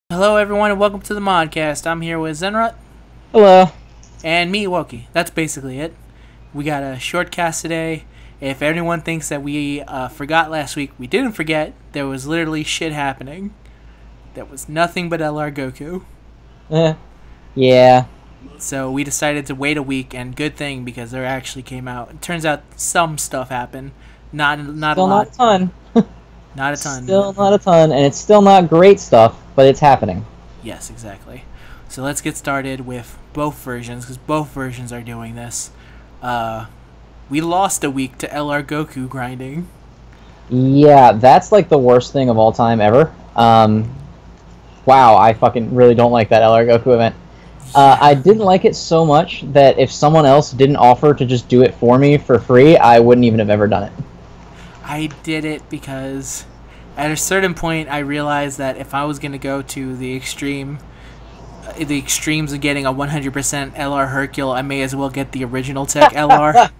Hello everyone and welcome to the Modcast. I'm here with Zenrot. Hello. And me, Wokey. That's basically it. We got a short cast today. If anyone thinks that we forgot last week, we didn't forget. There was literally shit happening. There was nothing but LR Goku. Yeah. So we decided to wait a week, and good thing because there actually came out. It turns out some stuff happened. Not a lot. Not a ton. Not a ton. Still not a ton, and it's still not great stuff, but it's happening. Yes, exactly. So let's get started with both versions, because both versions are doing this. We lost a week to LR Goku grinding. Yeah, that's like the worst thing of all time ever. Wow, I fucking really don't like that LR Goku event. I didn't like it so much that if someone else didn't offer to just do it for me for free, I wouldn't even have ever done it. I did it because at a certain point I realized that if I was going to go to the extremes of getting a 100% LR Hercule, I may as well get the original tech LR.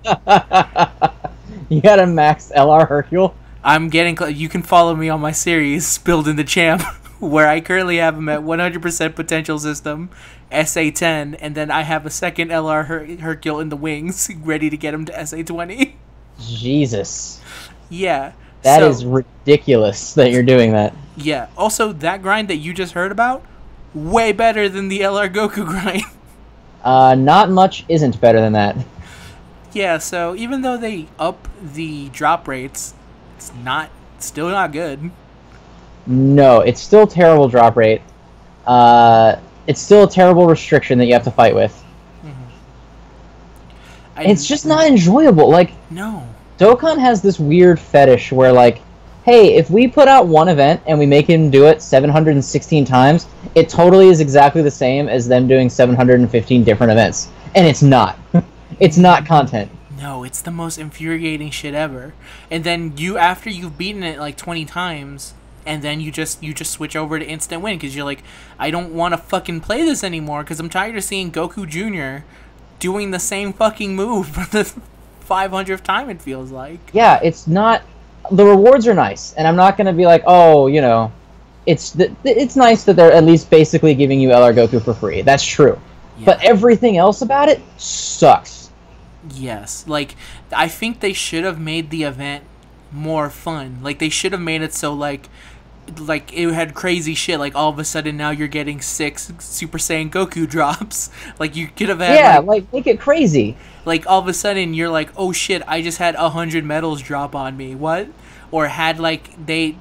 You got a max LR Hercule? I'm getting you can follow me on my series Building the Champ, where I currently have him at 100% potential system, SA10, and then I have a second LR Hercule in the wings, ready to get him to SA20. Jesus. Yeah. That is ridiculous that you're doing that. Yeah. Also, that grind that you just heard about, way better than the LR Goku grind. Not much isn't better than that. Yeah, so even though they up the drop rates, it's still not good. No, it's still terrible drop rate. It's still a terrible restriction that you have to fight with. It's just not enjoyable. Like, no. Dokkan has this weird fetish where, like, hey, if we put out one event and we make him do it 716 times, it totally is exactly the same as them doing 715 different events. And it's not. It's not content. No, it's the most infuriating shit ever. And then after you've beaten it like 20 times, and then you just switch over to instant win because you're like, I don't want to fucking play this anymore because I'm tired of seeing Goku Jr. doing the same fucking move for the 500th time, it feels like. Yeah, it's not... The rewards are nice, and I'm not going to be like, oh, you know... It's nice that they're at least basically giving you LR Goku for free. That's true. Yeah. But everything else about it sucks. Yes. Like, I think they should have made the event more fun. Like, they should have made it so, like it had crazy shit, like all of a sudden now you're getting 6 Super Saiyan Goku drops. Like you could have had, yeah, like make it crazy. Like all of a sudden you're like, oh shit, I just had 100 medals drop on me. What? Or had like they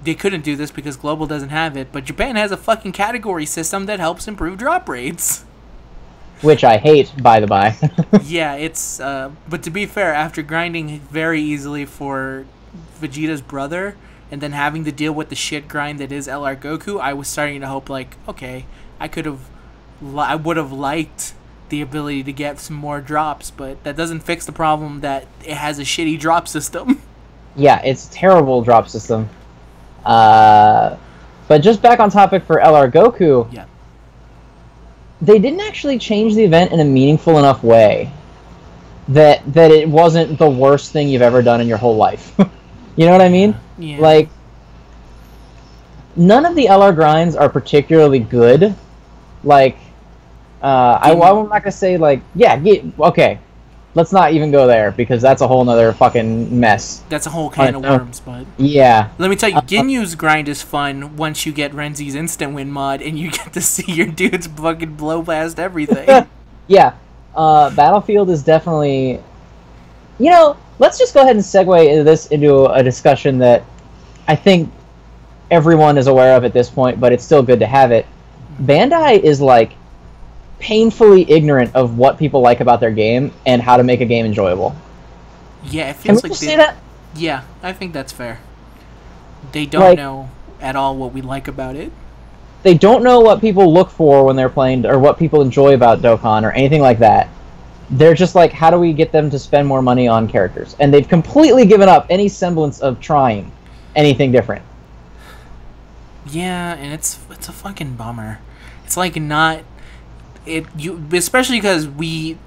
couldn't do this because Global doesn't have it, but Japan has a fucking category system that helps improve drop rates. Which I hate, by the by. Yeah, it's but to be fair, after grinding very easily for Vegeta's brother, and then having to deal with the shit grind that is LR Goku, I was starting to hope, like, okay, I would have liked the ability to get some more drops, but that doesn't fix the problem that it has a shitty drop system. Yeah, it's a terrible drop system. But just back on topic for LR Goku, yeah, they didn't actually change the event in a meaningful enough way that it wasn't the worst thing you've ever done in your whole life. You know what I mean? Yeah. Like, none of the LR grinds are particularly good. Like, I'm not gonna say, like, yeah, okay, let's not even go there, because that's a whole nother fucking mess. That's a whole can of worms, but... Yeah. Let me tell you, Ginyu's grind is fun once you get Renzi's instant win mod, and you get to see your dudes fucking blow past everything. Yeah. Battlefield is definitely... You know, let's just go ahead and segue into a discussion that I think everyone is aware of at this point, but it's still good to have it. Bandai is, like, painfully ignorant of what people like about their game and how to make a game enjoyable. Yeah, it feels Can we like just say that? Yeah, I think that's fair. They don't know at all what we like about it. They don't know what people look for when they're playing, or what people enjoy about Dokkan, or anything like that. They're just like, how do we get them to spend more money on characters? And they've completely given up any semblance of trying anything different. Yeah, and it's a fucking bummer. It's like not... especially because we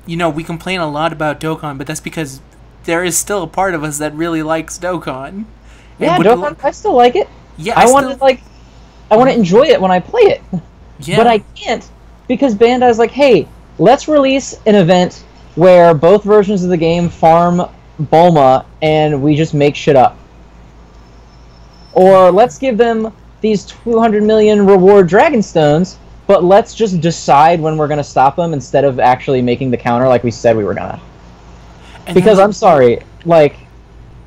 complain a lot about Dokkan, but that's because there is still a part of us that really likes Dokkan. Yeah, Dokkan, I still like it. Yeah, I wanted, like, I want to enjoy it when I play it. Yeah. But I can't because Bandai's like, hey, let's release an event where both versions of the game farm Bulma and we just make shit up. Or let's give them these 200 million reward Dragon Stones, but let's just decide when we're going to stop them instead of actually making the counter like we said we were going to. Because I'm sorry, like,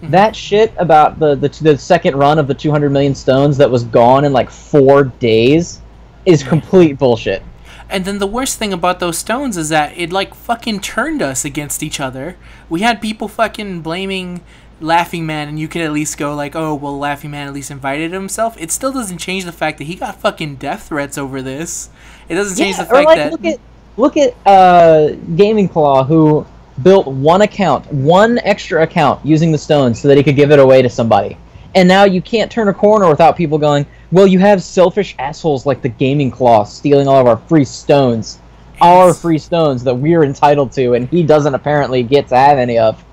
that shit about the second run of the 200 million stones that was gone in like 4 days is complete bullshit. And then the worst thing about those stones is that it like fucking turned us against each other. We had people fucking blaming Laughing Man, and you can at least go like, oh, well, Laughing Man at least invited himself. It still doesn't change the fact that he got fucking death threats over this. It doesn't change the fact that... Look at Gaming Claw, who built one extra account using the stones so that he could give it away to somebody. And now you can't turn a corner without people going, well, you have selfish assholes like the Gaming Claw stealing all of our free stones. Our free stones that we're entitled to, and he doesn't apparently get to have any of.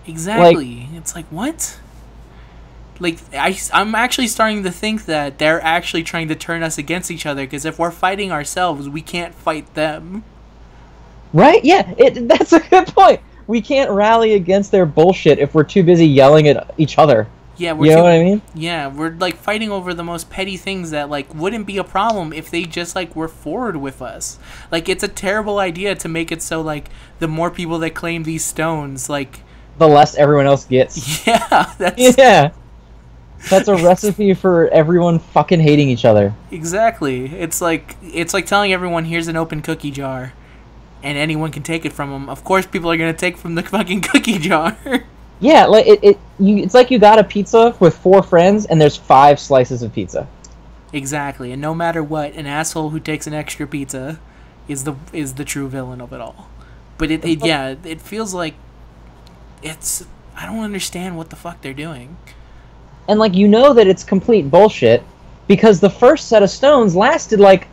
Exactly. Like, it's like, what? Like, I'm actually starting to think that they're actually trying to turn us against each other, because if we're fighting ourselves, we can't fight them. Right? Yeah, that's a good point. We can't rally against their bullshit if we're too busy yelling at each other. Yeah, you know what I mean? Yeah, we're like fighting over the most petty things that like wouldn't be a problem if they just like were forward with us. Like, it's a terrible idea to make it so like the more people that claim these stones, like, the less everyone else gets. Yeah, that's a recipe for everyone fucking hating each other. Exactly. It's like telling everyone, here's an open cookie jar, and anyone can take it from them. Of course, people are gonna take from the fucking cookie jar. Yeah, like it's like you got a pizza with 4 friends, and there's 5 slices of pizza. Exactly, and no matter what, an asshole who takes an extra pizza is the true villain of it all. But it feels like I don't understand what the fuck they're doing. And like, you know that it's complete bullshit because the first set of stones lasted like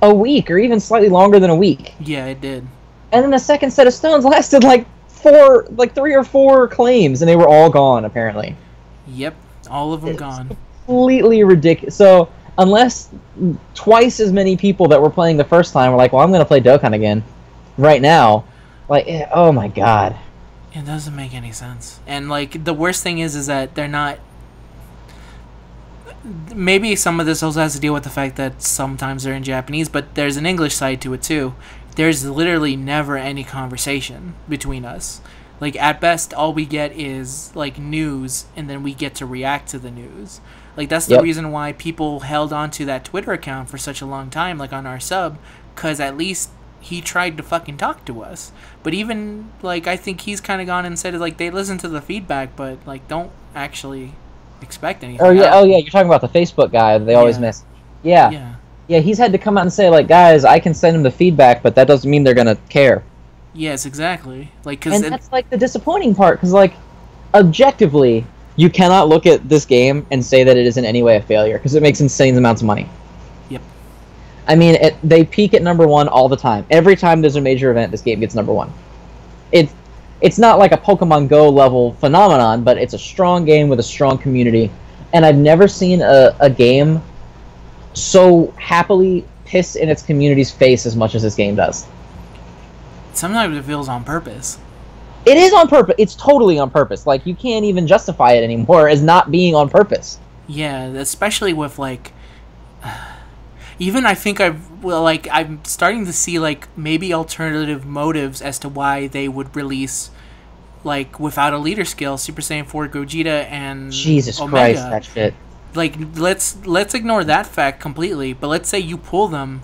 a week or even slightly longer than a week. Yeah, it did. And then the second set of stones lasted like 3 or 4 claims, and they were all gone apparently. Yep, all of them gone. Completely ridiculous. So unless twice as many people that were playing the first time were like, well, I'm going to play Dokkan again right now, like, oh my god. It doesn't make any sense. And like, the worst thing is that they're not... Maybe some of this also has to deal with the fact that sometimes they're in Japanese, but there's an English side to it too. There's literally never any conversation between us. Like, at best, all we get is like news, and then we get to react to the news. Like, that's the reason why people held on to that Twitter account for such a long time, like on our sub, because at least he tried to fucking talk to us. But even, like, I think he's kind of gone and said, like, they listen to the feedback, but, like, don't actually expect anything. Oh, yeah, you're talking about the Facebook guy that they always miss. Yeah, he's had to come out and say, like, guys, I can send him the feedback, but that doesn't mean they're gonna care. Yes, exactly. Like, and that's, like, the disappointing part, because, like, objectively, you cannot look at this game and say that it is in any way a failure, because it makes insane amounts of money. Yep. I mean, they peak at #1 all the time. Every time there's a major event, this game gets #1. It's not like a Pokemon Go level phenomenon, but it's a strong game with a strong community. And I've never seen a game so happily piss in its community's face as much as this game does. Sometimes it feels on purpose. It is on purpose. It's totally on purpose. Like, you can't even justify it anymore as not being on purpose. Yeah, especially with, like... Even I think I'm starting to see, like, maybe alternative motives as to why they would release, like, without a leader skill, Super Saiyan 4 Gogeta and Jesus Omega. Christ, that shit. Like, let's ignore that fact completely, but let's say you pull them.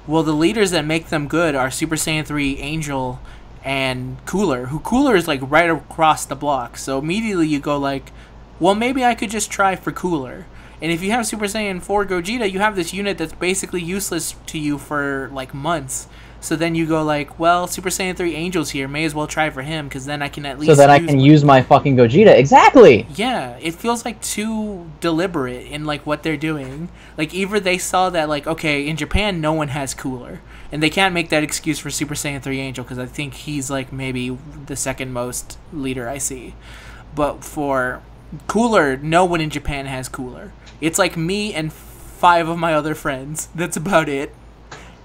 Well, the leaders that make them good are Super Saiyan 3 Angel and Cooler, who Cooler is, like, right across the block. So immediately you go, like, well, maybe I could just try for Cooler. And if you have Super Saiyan 4 Gogeta, you have this unit that's basically useless to you for, like, months. So then you go, like, well, Super Saiyan 3 Angel's here. May as well try for him, because then I can at least... So that I can use my fucking Gogeta. Exactly! Yeah, it feels, like, too deliberate in, like, what they're doing. Like, either they saw that, like, okay, in Japan, no one has Cooler. And they can't make that excuse for Super Saiyan 3 Angel, because I think he's, like, maybe the second most leader I see. But for Cooler, no one in Japan has Cooler. It's like me and 5 of my other friends. That's about it.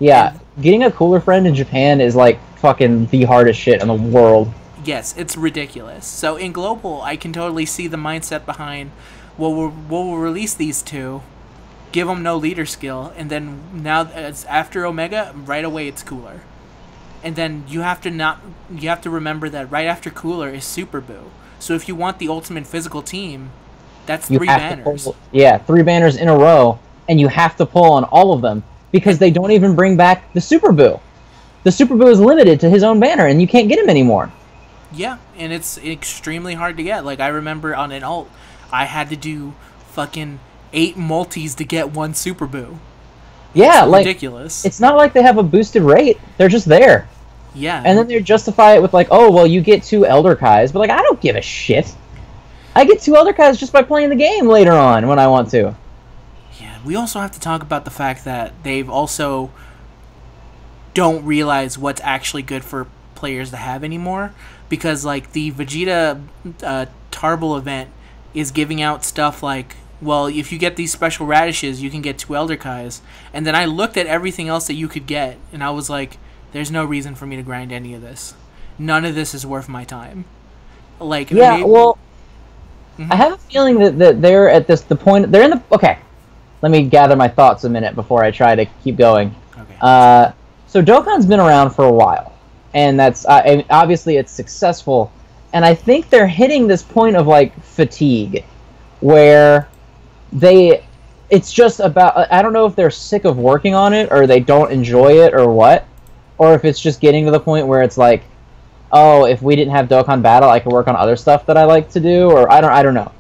Yeah, getting a cooler friend in Japan is like fucking the hardest shit in the world. Yes, it's ridiculous. So in global, I can totally see the mindset behind, well, we'll release these two, give them no leader skill, and then now after Omega, right away it's cooler. And then you have to remember that right after cooler is Super Boo. So if you want the ultimate physical team, that's 3 banners. Yeah, 3 banners in a row, and you have to pull on all of them. Because they don't even bring back the Super Boo. The Super Boo is limited to his own banner, and you can't get him anymore. Yeah, and it's extremely hard to get. Like, I remember on an ult, I had to do fucking 8 multis to get 1 Super Boo. Yeah, it's like, ridiculous. It's not like they have a boosted rate. They're just there. Yeah. And then they justify it with, like, oh, well, you get 2 Elder Kais. But, like, I don't give a shit. I get 2 Elder Kais just by playing the game later on when I want to. We also have to talk about the fact that they've also don't realize what's actually good for players to have anymore, because like the Vegeta Tarble event is giving out stuff like, well, if you get these special radishes, you can get 2 Elder Kais, and then I looked at everything else that you could get, and I was like, there's no reason for me to grind any of this. None of this is worth my time. Like, yeah, well, I have a feeling that they're at the point, they're in the, okay. Let me gather my thoughts a minute before I try to keep going. Okay. So Dokkan's been around for a while, and that's obviously it's successful, and I think they're hitting this point of like fatigue, where it's just about, I don't know if they're sick of working on it or they don't enjoy it or what, or if it's just getting to the point where it's like, oh, if we didn't have Dokkan Battle, I could work on other stuff that I like to do, or I don't know,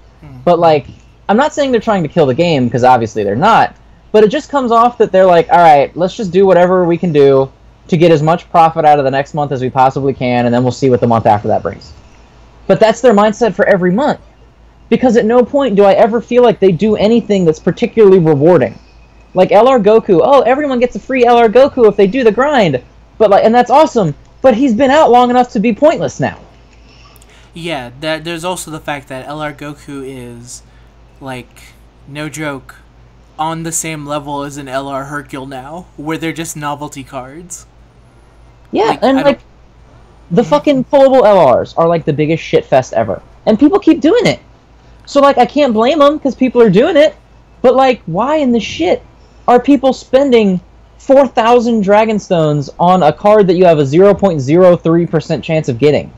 but like. I'm not saying they're trying to kill the game, because obviously they're not, but it just comes off that they're like, alright, let's just do whatever we can do to get as much profit out of the next month as we possibly can, and then we'll see what the month after that brings. But that's their mindset for every month. Because at no point do I ever feel like they do anything that's particularly rewarding. Like LR Goku, oh, everyone gets a free LR Goku if they do the grind, but like, and that's awesome, but he's been out long enough to be pointless now. Yeah, there's also the fact that LR Goku is... like, no joke, on the same level as an LR Hercule now, where they're just novelty cards. Yeah, like, and like, the fucking pullable LRs are like the biggest shitfest ever. And people keep doing it. So like, I can't blame them, because people are doing it, but like, why in the shit are people spending 4,000 Dragon Stones on a card that you have a 0.03% chance of getting?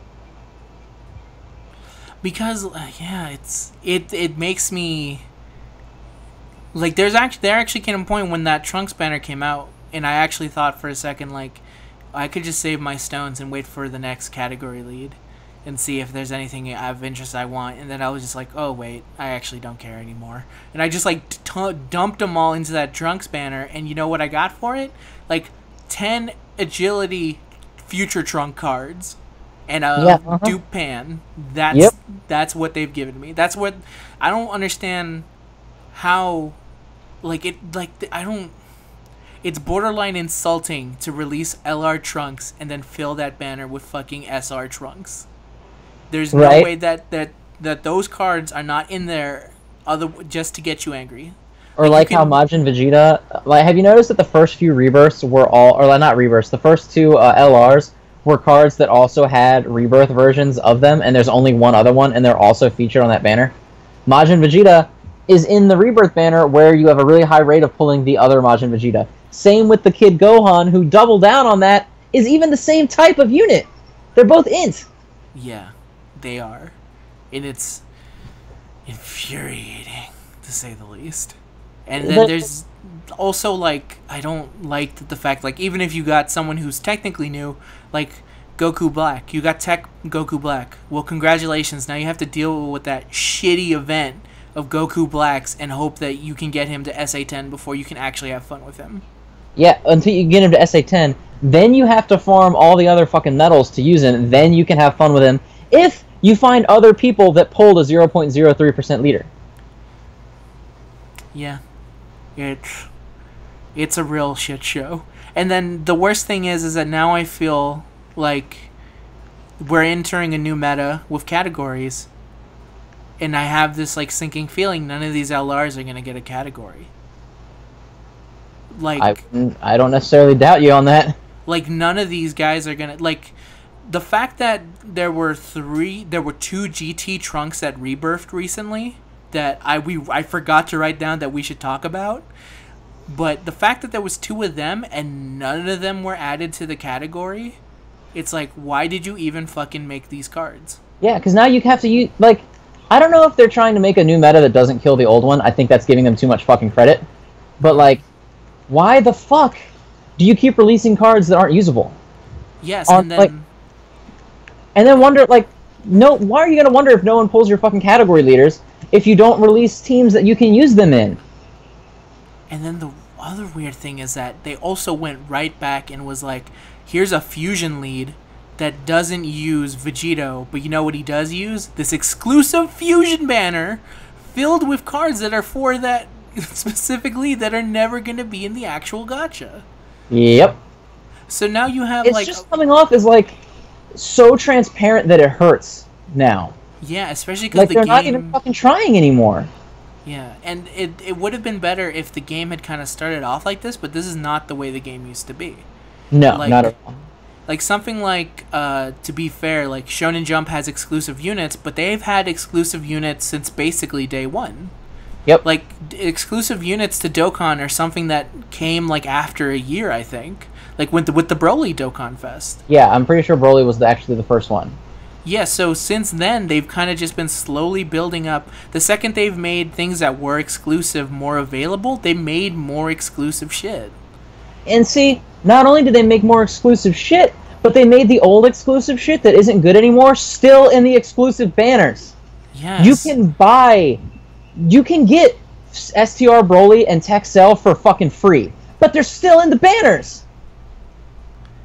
Because yeah, it makes me like there actually came a point when that Trunks banner came out, and I actually thought for a second like I could just save my stones and wait for the next category lead and see if there's anything of interest I want, and then I was just like, oh wait, I actually don't care anymore, and I just like dumped them all into that Trunks banner, and you know what I got for it? Like 10 agility future Trunk cards. And dupe pan. That's what they've given me. That's what I don't understand. How, it's borderline insulting to release LR Trunks and then fill that banner with fucking SR Trunks. There's no way that those cards are not in there just to get you angry. Or like how Majin Vegeta. Like, have you noticed that the first few rebirths were all, or not rebirths, the first 2 LRs. Were cards that also had rebirth versions of them, and there's only one other one, and they're also featured on that banner. Majin Vegeta is in the rebirth banner where you have a really high rate of pulling the other Majin Vegeta. Same with the Kid Gohan, who doubled down on that, is even the same type of unit. They're both int. Yeah, they are. And it's infuriating, to say the least. And then there's also, like, I don't like the fact, like, even if you got someone who's technically new, like Goku Black, you got Tech Goku Black. Well, congratulations. Now you have to deal with that shitty event of Goku Blacks and hope that you can get him to SA10 before you can actually have fun with him. Yeah, until you get him to SA10, then you have to farm all the other fucking medals to use him, then you can have fun with him if you find other people that pulled a 0.03% leader. Yeah. It's a real shit show. And then the worst thing is that now I feel like we're entering a new meta with categories, and I have this like sinking feeling none of these LRs are going to get a category. Like, I don't necessarily doubt you on that. like none of these guys are gonna like the fact that there were two GT trunks that rebirthed recently that I forgot to write down that we should talk about. But the fact that there was two of them and none of them were added to the category, it's like, why did you even fucking make these cards? Yeah, because now you have to use, like, I don't know if they're trying to make a new meta that doesn't kill the old one. I think that's giving them too much fucking credit. But, like, why the fuck do you keep releasing cards that aren't usable? Yes, and then... Like, and then wonder, like, no, why are you going to wonder if no one pulls your fucking category leaders if you don't release teams that you can use them in? And then the other weird thing is that they also went right back and was like, here's a fusion lead that doesn't use Vegito, but you know what he does use? This exclusive fusion banner filled with cards that are for that specifically that are never going to be in the actual gacha. Yep. So now you have it's just coming off as like so transparent that it hurts now. Yeah, especially because like they're not even fucking trying anymore. Yeah, and it would have been better if the game had kind of started off like this, but this is not the way the game used to be. No, like, not at all. Like something like, to be fair, like Shonen Jump has exclusive units, but they've had exclusive units since basically day one. Yep. Like exclusive units to Dokkan are something that came like after a year, I think. Like with the Broly Dokkan Fest. Yeah, I'm pretty sure Broly was actually the first one. Yeah, so since then, they've kind of just been slowly building up. The second they've made things that were exclusive more available, they made more exclusive shit. And see, not only did they make more exclusive shit, but they made the old exclusive shit that isn't good anymore still in the exclusive banners. Yes. You can get STR Broly and Texel for fucking free, but they're still in the banners.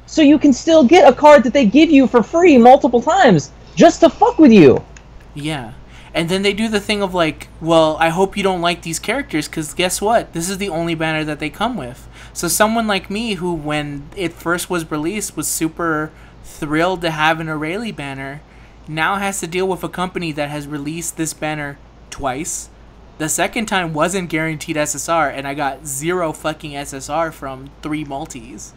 So you can still get a card that they give you for free multiple times just to fuck with you. Yeah. And then they do the thing of like, well, I hope you don't like these characters because guess what? This is the only banner that they come with. So someone like me who, when it first was released, was super thrilled to have an Aurelie banner, now has to deal with a company that has released this banner twice. The second time wasn't guaranteed SSR, and I got 0 fucking SSR from 3 multis.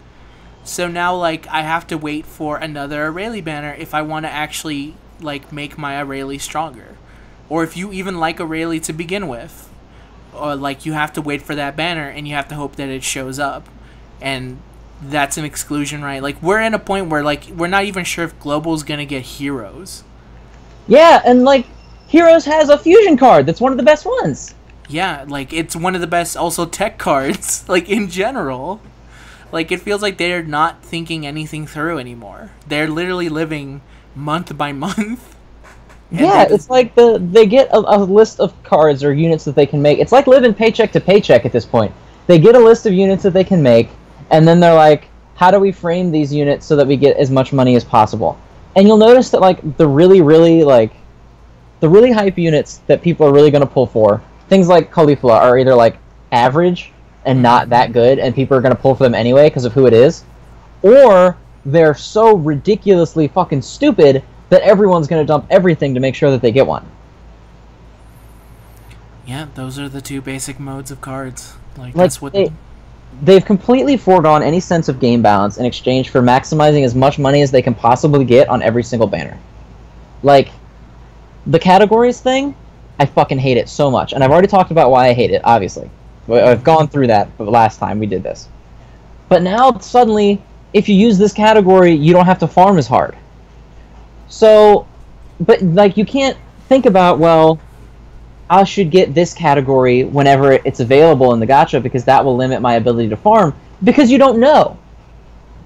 So now, like, I have to wait for another Aurelie banner if I want to actually, like, make my Aurelie stronger. Or if you even like Aurelie to begin with. Or, like, you have to wait for that banner, and you have to hope that it shows up. And that's an exclusion, right? Like, we're in a point where, like, we're not even sure if Global's gonna get Heroes. Yeah, and, like, Heroes has a fusion card that's one of the best ones. Yeah, like, it's one of the best, also, tech cards, like, in general. Like, it feels like they're not thinking anything through anymore. They're literally living month by month. Yeah, it's like they get a list of cards or units that they can make. It's like living paycheck to paycheck at this point. They get a list of units that they can make, and then they're like, how do we frame these units so that we get as much money as possible? And you'll notice that, like, the really hype units that people are really going to pull for, things like Caulifla, are either, like, average and not that good, and people are going to pull for them anyway because of who it is, or they're so ridiculously fucking stupid that everyone's going to dump everything to make sure that they get one. Yeah, those are the two basic modes of cards. Like that's what they've completely foregone any sense of game balance in exchange for maximizing as much money as they can possibly get on every single banner. Like, the categories thing, I fucking hate it so much, and I've already talked about why I hate it, obviously. I've gone through that the last time we did this. But now, suddenly, if you use this category, you don't have to farm as hard. So, but, like, you can't think about, well, I should get this category whenever it's available in the gacha because that will limit my ability to farm, because you don't know.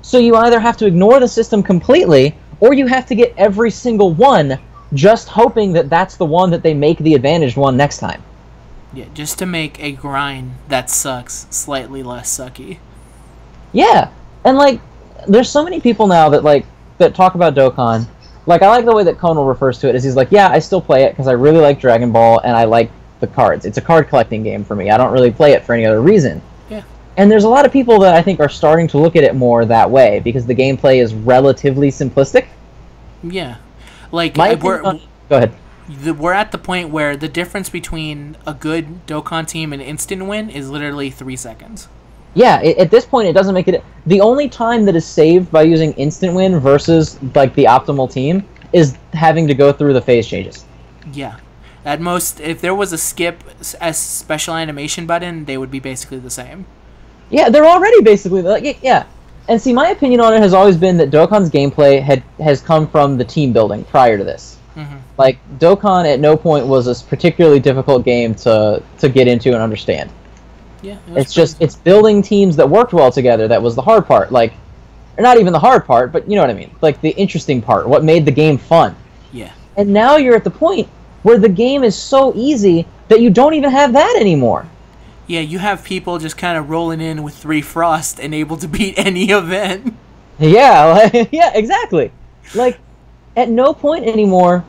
So you either have to ignore the system completely, or you have to get every single one just hoping that that's the one that they make the advantaged one next time. Yeah, just to make a grind that sucks slightly less sucky. Yeah, and, like, there's so many people now that, like, that talk about Dokkan. Like, I like the way that Konal refers to it, is he's like, yeah, I still play it because I really like Dragon Ball and I like the cards. It's a card collecting game for me. I don't really play it for any other reason. Yeah. And there's a lot of people that I think are starting to look at it more that way because the gameplay is relatively simplistic. Yeah. Like, go ahead. We're at the point where the difference between a good Dokkan team and instant win is literally 3 seconds. Yeah, at this point, it doesn't make it. The only time that is saved by using instant win versus like the optimal team is having to go through the phase changes. Yeah. At most, if there was a skip as special animation button, they would be basically the same. Yeah, they're already basically like yeah. And see, my opinion on it has always been that Dokkan's gameplay has come from the team building prior to this. Mm-hmm. Like Dokkan at no point was a particularly difficult game to get into and understand. Yeah, it's just it's building teams that worked well together that was the hard part. Like, or not even the hard part, but you know what I mean. Like the interesting part, what made the game fun. Yeah. And now you're at the point where the game is so easy that you don't even have that anymore. Yeah, you have people just kind of rolling in with 3 Frost and able to beat any event. Yeah, yeah, exactly. Like, at no point anymore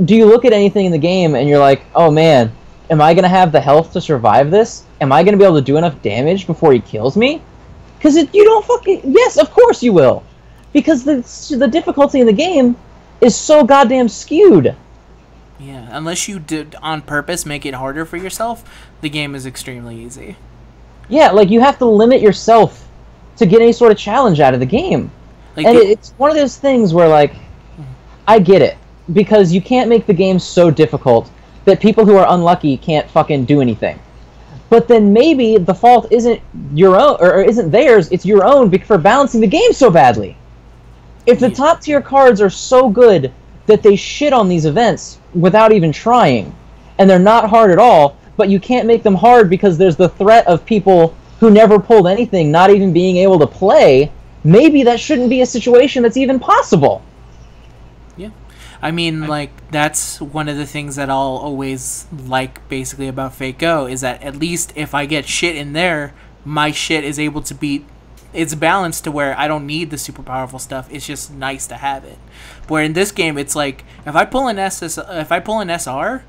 do you look at anything in the game and you're like, oh man, am I going to have the health to survive this? Am I going to be able to do enough damage before he kills me? Because you don't fucking... Yes, of course you will. Because the difficulty in the game is so goddamn skewed. Yeah, unless you did on purpose make it harder for yourself, the game is extremely easy. Yeah, like you have to limit yourself to get any sort of challenge out of the game. Like and it's one of those things where, like, I get it. Because you can't make the game so difficult that people who are unlucky can't fucking do anything. But then maybe the fault isn't your own, or isn't theirs, it's your own for balancing the game so badly. If the top tier cards are so good that they shit on these events without even trying, and they're not hard at all, but you can't make them hard because there's the threat of people who never pulled anything not even being able to play, maybe that shouldn't be a situation that's even possible. Yeah. I mean, like, that's one of the things that I'll always like, basically, about Fate Go, is that at least if I get shit in there, my shit is able to beat... It's balanced to where I don't need the super powerful stuff. It's just nice to have it. Where in this game, it's like, if I pull an SR,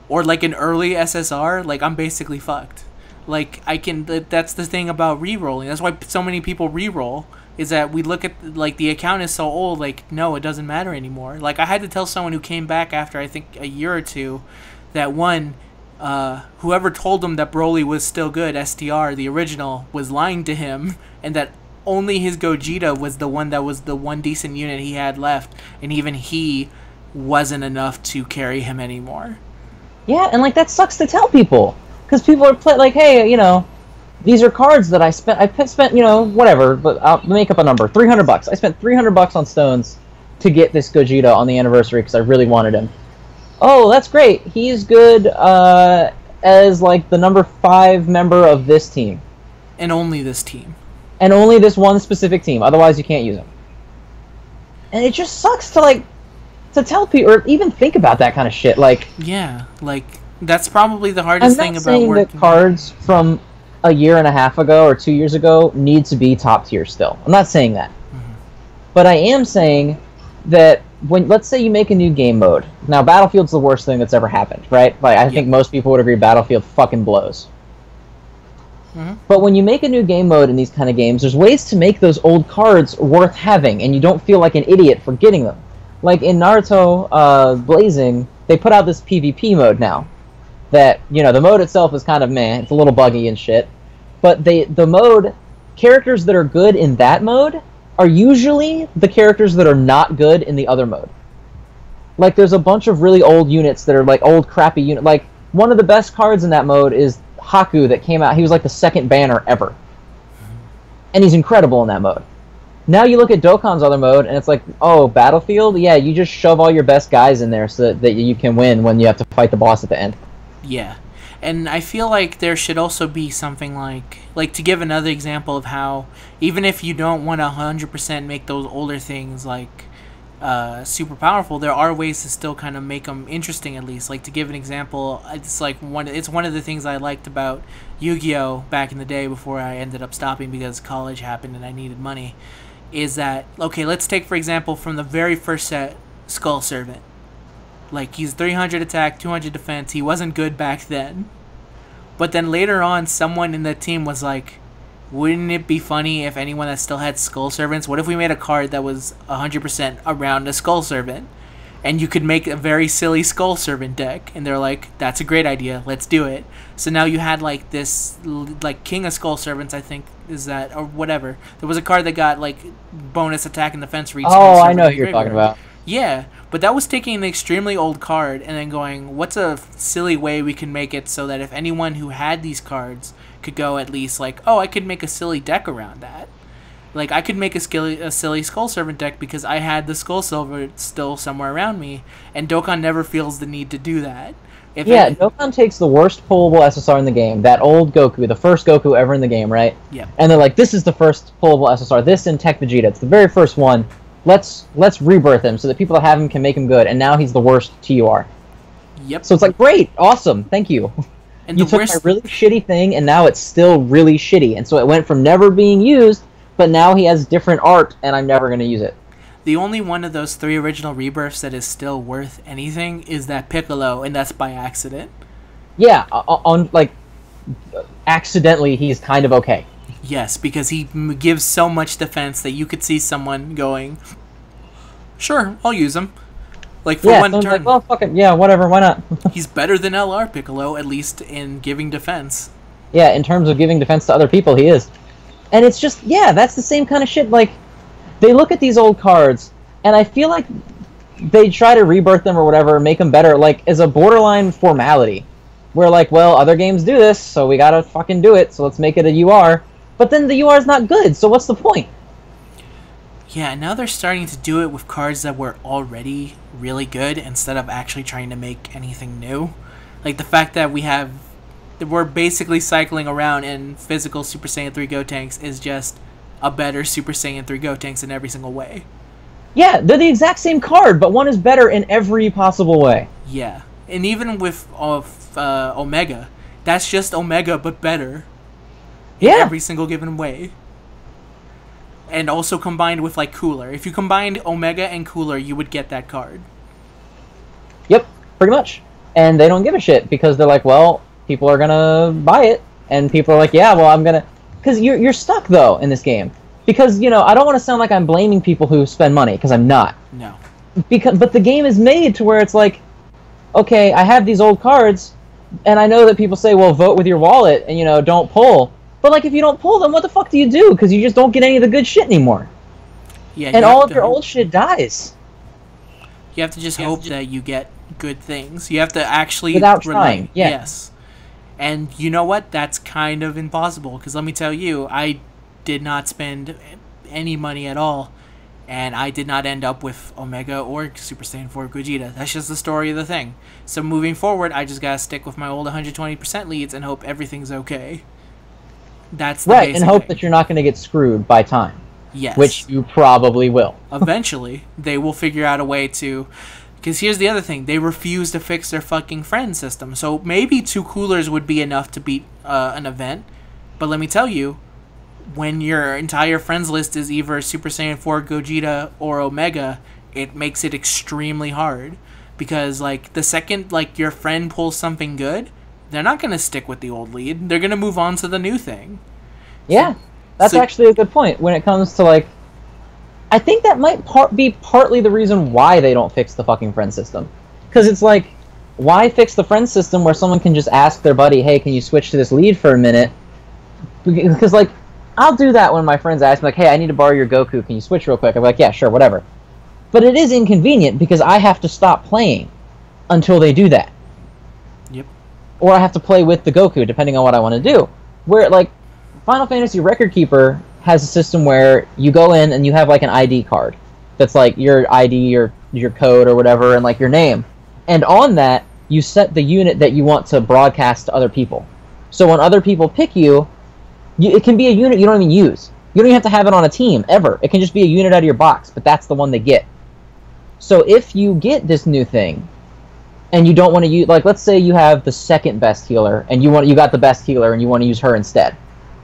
or like an early SSR, like, I'm basically fucked. Like, that's the thing about re-rolling. That's why so many people re-roll, is that we look at, like, the account is so old, like, no, it doesn't matter anymore. Like, I had to tell someone who came back after, I think, a year or two, that whoever told him that Broly was still good, STR, the original, was lying to him, and that only his Gogeta was the one that was the one decent unit he had left, and even he wasn't enough to carry him anymore. Yeah, and, like, that sucks to tell people, because people are like, hey, you know, these are cards that I spent, you know, whatever, but I'll make up a number, $300. I spent $300 on stones to get this Gogeta on the anniversary because I really wanted him. Oh, that's great. He's good as, like, the number 5 member of this team. And only this team. And only this one specific team. Otherwise, you can't use him. And it just sucks to, like, to tell people, or even think about that kind of shit. Like, yeah, like, that's probably the hardest thing about working. I'm not saying that cards from a year and a half ago or 2 years ago need to be top tier still. I'm not saying that. Mm-hmm. But I am saying that when, let's say you make a new game mode. Now, Battlefield's the worst thing that's ever happened, right? Like, I think most people would agree Battlefield fucking blows. Mm-hmm. But when you make a new game mode in these kind of games, there's ways to make those old cards worth having, and you don't feel like an idiot for getting them. Like in Naruto Blazing, they put out this PvP mode now. That, you know, the mode itself is kind of meh, it's a little buggy and shit. But the mode, characters that are good in that mode are usually the characters that are not good in the other mode. Like, there's a bunch of really old units that are, like, old crappy units. Like, one of the best cards in that mode is Haku that came out. He was, like, the second banner ever. And he's incredible in that mode. Now you look at Dokkan's other mode, and it's like, oh, Battlefield? Yeah, you just shove all your best guys in there so that you can win when you have to fight the boss at the end. Yeah. And I feel like there should also be something like to give another example of how, even if you don't want to 100% make those older things, like, super powerful, there are ways to still kind of make them interesting, at least. Like, to give an example, it's one of the things I liked about Yu-Gi-Oh! Back in the day before I ended up stopping because college happened and I needed money, is that, okay, let's take, for example, from the very first set, Skull Servant. Like, he's 300 attack, 200 defense. He wasn't good back then. But then later on, someone in the team was like, wouldn't it be funny if anyone that still had Skull Servants, what if we made a card that was 100% around a Skull Servant? and you could make a very silly Skull Servant deck, and they're like, that's a great idea, let's do it. So now you had like this like King of Skull Servants, I think is that, or whatever. There was a card that got like bonus attack and defense for each Skull Oh, I Servant know in who the you're talking graveyard. about. Yeah, but that was taking an extremely old card and then going, what's a silly way we can make it so that if anyone who had these cards could go at least like, oh, I could make a silly deck around that. Like, I could make a silly Skull Servant deck because I had the Skull Servant still somewhere around me, and Dokkan never feels the need to do that. Dokkan takes the worst pullable SSR in the game, that old Goku, the first Goku ever in the game, right? Yeah. And they're like, this is the first pullable SSR, this and Tech Vegeta, it's the very first one. Let's rebirth him so that people that have him can make him good, and now he's the worst TUR. Yep. So it's like, great, awesome, thank you. And You took my really shitty thing, and now it's still really shitty. And so it went from never being used, but now he has different art, and I'm never going to use it. The only one of those 3 original rebirths that is still worth anything is that Piccolo, and that's by accident. Yeah, accidentally, he's kind of okay. Yes, because he gives so much defense that you could see someone going, sure, I'll use him. Like, for one turn. Like, well, fuck it, yeah, whatever, why not? He's better than LR Piccolo, at least in giving defense. Yeah, in terms of giving defense to other people, he is. And it's just, yeah, that's the same kind of shit. Like, they look at these old cards, and I feel like they try to rebirth them or whatever, make them better, like, as a borderline formality. Where, like, well, other games do this, so we gotta fucking do it, so let's make it a UR. But then the UR is not good, so what's the point? Yeah, now they're starting to do it with cards that were already really good instead of actually trying to make anything new. Like, the fact that we're basically cycling around and physical Super Saiyan 3 Gotenks is just a better Super Saiyan 3 Gotenks in every single way. Yeah, they're the exact same card, but one is better in every possible way. Yeah, and even with Omega, that's just Omega but better in every single given way. And also combined with, like, Cooler. If you combined Omega and Cooler, you would get that card. Yep, pretty much. And they don't give a shit, because they're like, well, people are gonna buy it, and people are like, yeah, well, I'm gonna... Because you're stuck, though, in this game. Because, you know, I don't want to sound like I'm blaming people who spend money, because I'm not. No. But the game is made to where it's like, okay, I have these old cards, and I know that people say, well, vote with your wallet, and, you know, don't pull. But, like, if you don't pull them, what the fuck do you do? Because you just don't get any of the good shit anymore. Yeah, and all of your old shit dies. You have to just hope that you get good things. You have to actually... Without trying, yeah. Yes. And you know what? That's kind of impossible. Because let me tell you, I did not spend any money at all. And I did not end up with Omega or Super Saiyan 4 Gogeta. That's just the story of the thing. So moving forward, I just gotta stick with my old 120% leads and hope everything's okay. That's the right, and hope thing. that you're not going to get screwed by time. Yes. Which you probably will. Eventually, they will figure out a way to... Because here's the other thing. They refuse to fix their fucking friend system. So maybe 2 coolers would be enough to beat an event. But let me tell you, when your entire friends list is either Super Saiyan 4 Gogeta or Omega, it makes it extremely hard. Because, like, the second, like, your friend pulls something good, they're not going to stick with the old lead. They're going to move on to the new thing. Yeah, that's actually a good point when it comes to, like... I think that might be partly the reason why they don't fix the fucking friend system. Because it's like, why fix the friend system where someone can just ask their buddy, hey, can you switch to this lead for a minute? Because, like, I'll do that when my friends ask me, like, hey, I need to borrow your Goku, can you switch real quick? I'm like, yeah, sure, whatever. But it is inconvenient because I have to stop playing until they do that. Yep. Or I have to play with the Goku, depending on what I want to do. Where, like, Final Fantasy Record Keeper has a system where you go in and you have, like, an ID card. That's, like, your ID, your code or whatever, and, like, your name. And on that, you set the unit that you want to broadcast to other people. So when other people pick you, it can be a unit you don't even use. You don't even have to have it on a team, ever. It can just be a unit out of your box, but that's the one they get. So if you get this new thing, and you don't want to use, like, let's say you have the second best healer, and you got the best healer, and you want to use her instead.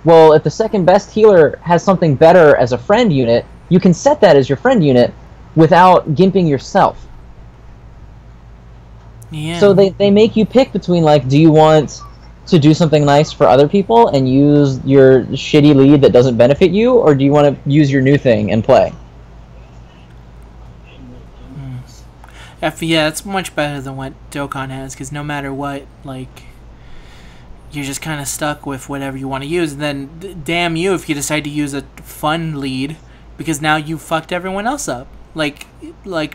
Well, if the second best healer has something better as a friend unit, you can set that as your friend unit without gimping yourself. Yeah. So they make you pick between, like, do you want to do something nice for other people and use your shitty lead that doesn't benefit you, or do you want to use your new thing and play? Yeah, it's much better than what Dokkan has, because no matter what, like, you're just kind of stuck with whatever you want to use. And then, damn you if you decide to use a fun lead, because now you fucked everyone else up. Like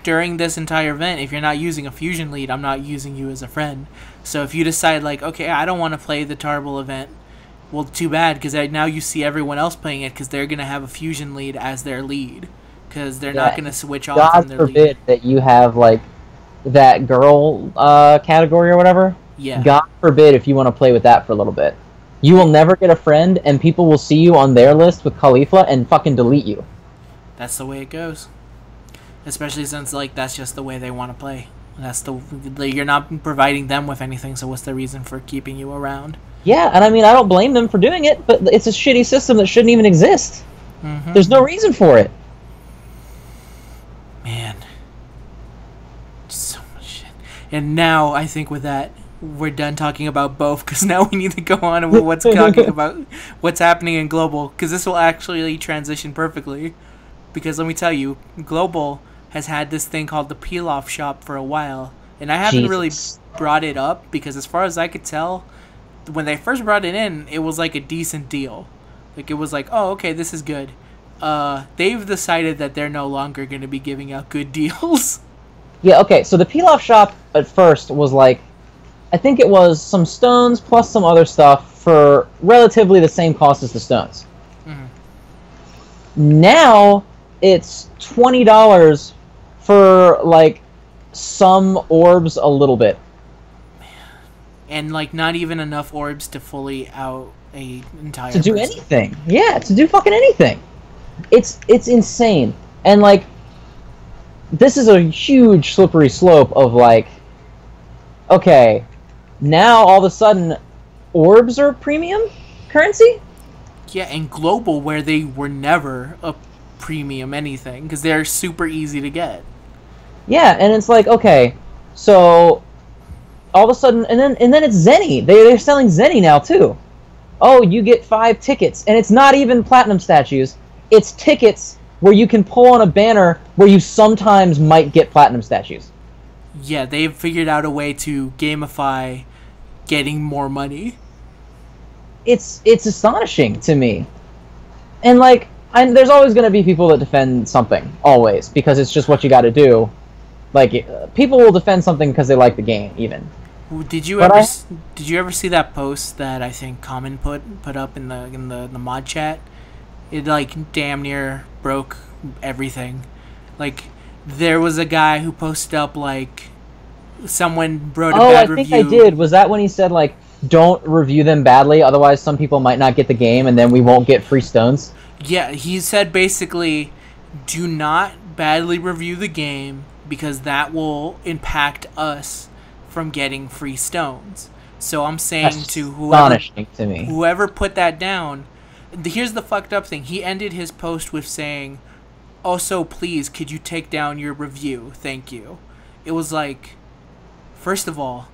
during this entire event, if you're not using a fusion lead, I'm not using you as a friend. So if you decide, like, okay, I don't want to play the Tarble event, well, too bad, because now you see everyone else playing it, because they're going to have a fusion lead as their lead, because they're not going to switch off from their lead. God forbid that you have, like, that girl category or whatever. Yeah. God forbid if you want to play with that for a little bit. You will never get a friend, and people will see you on their list with Khalifa and fucking delete you. That's the way it goes. Especially since, like, that's just the way they want to play. You're not providing them with anything, so what's the reason for keeping you around? Yeah, and I mean, I don't blame them for doing it, but it's a shitty system that shouldn't even exist. Mm-hmm. There's no reason for it. Man. So much shit. And now, I think with that, we're done talking about both, because now we need to go on with what's happening in Global, because this will actually transition perfectly. Because let me tell you, Global has had this thing called the peel-off shop for a while, and I haven't really brought it up, because as far as I could tell, when they first brought it in, it was like a decent deal. Like, it was like, oh, okay, this is good. They've decided that they're no longer going to be giving out good deals. Yeah, okay, so the peel-off shop at first was like, I think it was some stones plus some other stuff for relatively the same cost as the stones. Mm-hmm. Now, it's $20 for, like, some orbs a little bit. And, like, not even enough orbs to fully out a entire to do person. Anything. Yeah, to do fucking anything. It's insane. And, like, this is a huge slippery slope of, like, okay, now all of a sudden orbs are premium currency? Yeah, and Global, where they were never a premium anything, because they're super easy to get. Yeah, and it's like, okay, so all of a sudden, and then it's Zenny. They're selling Zenny now too. Oh, you get 5 tickets, and it's not even platinum statues. It's tickets where you can pull on a banner where you sometimes might get platinum statues. Yeah, they've figured out a way to gamify getting more money. It's astonishing to me. And, like, there's always going to be people that defend something, always, because it's just what you got to do. Like, people will defend something because they like the game, even. Did you ever see that post that I think Common put up in the mod chat? It, like, damn near broke everything. Like, there was a guy who posted up, like, someone wrote a bad review. I think I did. Was that when he said, like, don't review them badly, otherwise some people might not get the game and then we won't get free stones? Yeah, he said basically, do not badly review the game, because that will impact us from getting free stones. So I'm saying to whoever put that down, here's the fucked up thing. He ended his post with saying, also, please, could you take down your review? Thank you. It was like, first of all,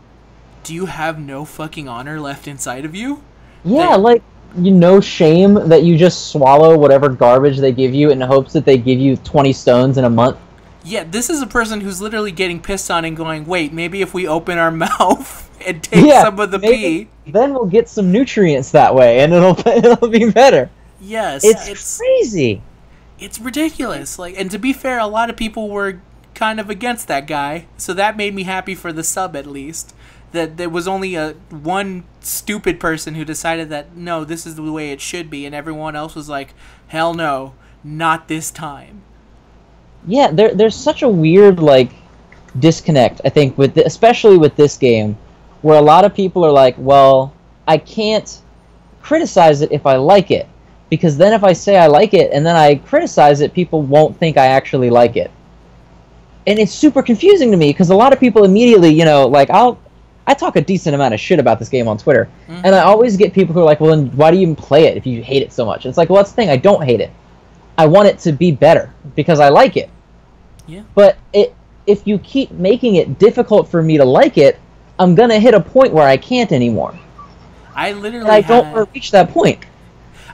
do you have no fucking honor left inside of you? Yeah, like, you know, shame that you just swallow whatever garbage they give you in hopes that they give you 20 stones in a month? Yeah, this is a person who's literally getting pissed on and going, wait, maybe if we open our mouth and take some of the pee, then we'll get some nutrients that way, and it'll be better. Yes. It's crazy. It's ridiculous. Like, and to be fair, a lot of people were kind of against that guy, so that made me happy for the sub, at least. That there was only one stupid person who decided that, no, this is the way it should be, and everyone else was like, hell no, not this time. Yeah, there's such a weird, like, disconnect, I think, especially with this game, where a lot of people are like, well, I can't criticize it if I like it, because then if I say I like it and then I criticize it, people won't think I actually like it. And it's super confusing to me, because a lot of people immediately, you know, like, I talk a decent amount of shit about this game on Twitter, and I always get people who are like, well, then why do you even play it if you hate it so much? And it's like, well, that's the thing, I don't hate it. I want it to be better, because I like it. Yeah. But if you keep making it difficult for me to like it, I'm going to hit a point where I can't anymore. I don't want to reach that point.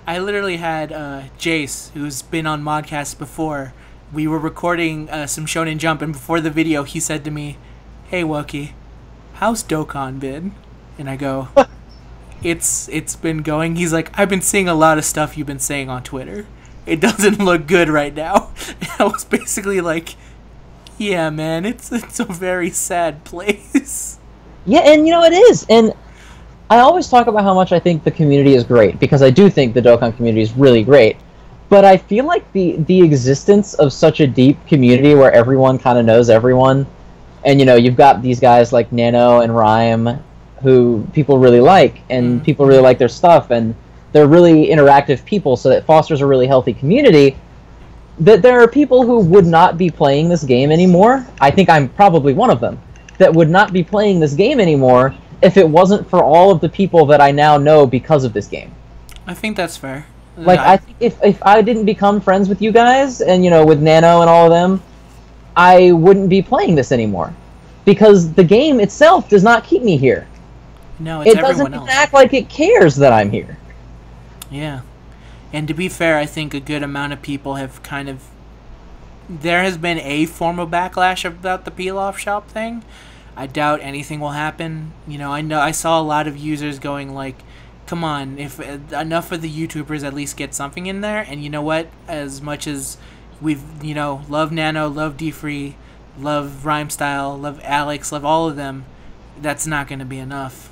I literally had Jace, who's been on Modcast before, we were recording some Shonen Jump, and before the video, he said to me, "Hey, Wokey, how's Dokkan been?" And I go, "It's been going." He's like, "I've been seeing a lot of stuff you've been saying on Twitter. It doesn't look good right now." And I was basically like, "Yeah, man, it's a very sad place." Yeah, and it is. And I always talk about how much I think the community is great, because I do think the Dokkan community is really great. But I feel like the existence of such a deep community where everyone kind of knows everyone, and you've got these guys like Nano and Rhyme, who people really like, and people really like their stuff, and they're really interactive people, so that fosters a really healthy community. That there are people who would not be playing this game anymore. I think I'm probably one of them that would not be playing this game anymore if it wasn't for all of the people that I now know because of this game. I think that's fair. Like, I think if I didn't become friends with you guys, and, with Nano and all of them, I wouldn't be playing this anymore. Because the game itself does not keep me here. No, it's it everyone doesn't else. act like it cares that I'm here. Yeah. And to be fair, I think a good amount of people have kind of... There has been a form of backlash about the peel-off shop thing. I doubt anything will happen. I saw a lot of users going like, come on, if enough of the YouTubers at least get something in there. And you know what? As much as we've, love Nano, love D-Free, love Rhyme Style, love Alex, love all of them, that's not going to be enough.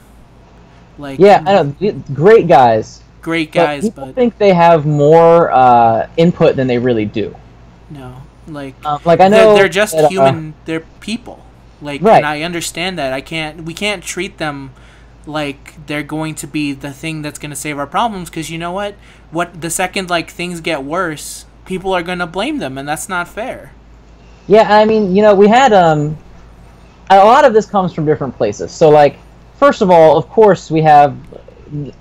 Like, yeah, I know, great guys. Great guys, but people think they have more input than they really do. No, like I know they're just human. They're people. Like, right. And I understand that. We can't treat them like they're going to be the thing that's going to save our problems, because you know what? The second things get worse, people are going to blame them, and that's not fair. Yeah, I mean, we had a lot of this comes from different places. So first of all, of course, we have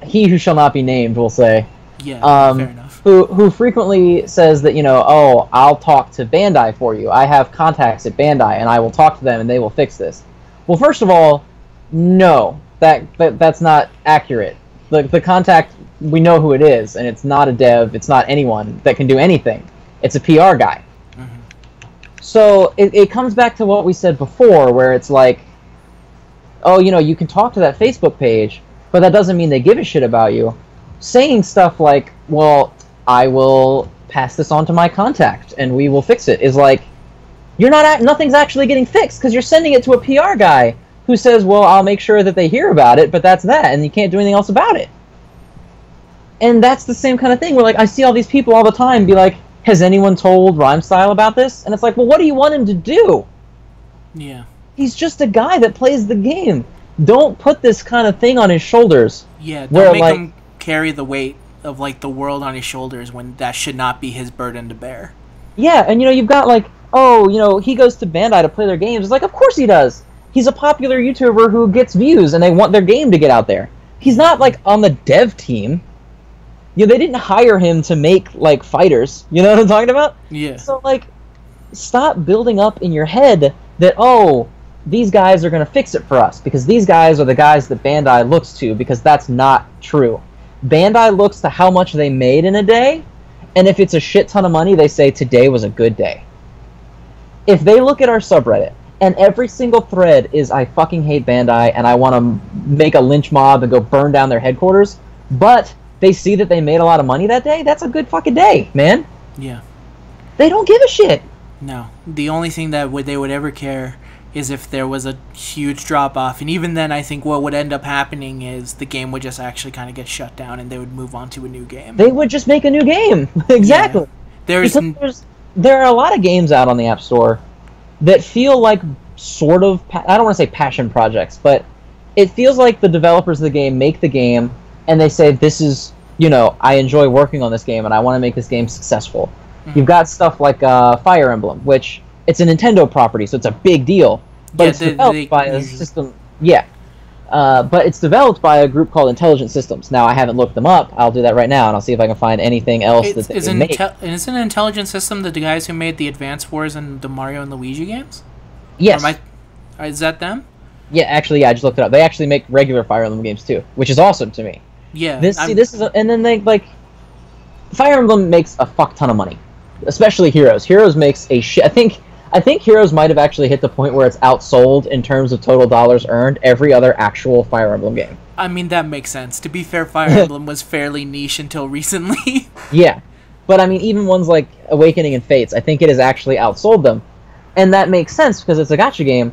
he who shall not be named, we'll say. Yeah, fair enough. Who frequently says that, oh, I'll talk to Bandai for you. I have contacts at Bandai, and I will talk to them, and they will fix this. Well, first of all, no, that's not accurate. The contact, we know who it is, and it's not a dev, it's not anyone that can do anything. It's a PR guy. Mm-hmm. So it comes back to what we said before, where it's like, oh, you can talk to that Facebook page, but that doesn't mean they give a shit about you. Saying stuff like, well, I will pass this on to my contact and we will fix it, is like, nothing's actually getting fixed, because you're sending it to a PR guy who says, well, I'll make sure that they hear about it, but that's that, and you can't do anything else about it. And that's the same kind of thing where I see all these people all the time be like, has anyone told Rhyme Style about this? And it's like, well, what do you want him to do? Yeah. He's just a guy that plays the game. Don't put this kind of thing on his shoulders. Yeah, don't make him carry the weight of the world on his shoulders when that should not be his burden to bear. Yeah, and you've got he goes to Bandai to play their games. It's like, of course he does. He's a popular YouTuber who gets views, and they want their game to get out there. He's not on the dev team. They didn't hire him to make fighters. You know what I'm talking about? Yeah. So stop building up in your head that, oh, these guys are going to fix it for us, because these guys are the guys that Bandai looks to, because that's not true. Bandai looks to how much they made in a day, and if it's a shit ton of money, they say today was a good day. If they look at our subreddit, and every single thread is, I fucking hate Bandai, and I want to make a lynch mob and go burn down their headquarters, but they see that they made a lot of money that day, that's a good fucking day, man. Yeah. They don't give a shit. No. The only thing that they would ever care is if there was a huge drop-off. And even then, I think what would end up happening is the game would just actually kind of get shut down, and they would move on to a new game. They would just make a new game. Exactly. Yeah. There are a lot of games out on the App Store that feel like sort of, I don't want to say passion projects, but it feels like the developers of the game make the game, and they say, this is, I enjoy working on this game, and I want to make this game successful. Mm-hmm. You've got stuff like Fire Emblem, which it's a Nintendo property, so it's a big deal. But it's developed by a system. Yeah. But it's developed by a group called Intelligent Systems. Now, I haven't looked them up. I'll do that right now, and I'll see if I can find anything else that they make. Is an Intelligent System the guys who made the Advance Wars and the Mario and Luigi games? Yes. Is that them? Yeah, actually, I just looked it up. They actually make regular Fire Emblem games, too, which is awesome to me. Yeah. And then they, Fire Emblem makes a fuck ton of money. especially Heroes. Heroes makes a shit. I think Heroes might have actually hit the point where it's outsold in terms of total dollars earned every other actual Fire Emblem game. I mean, that makes sense. To be fair, Fire Emblem was fairly niche until recently. Yeah, but I mean, even ones like Awakening and Fates, I think it has actually outsold them, and that makes sense because it's a gacha game.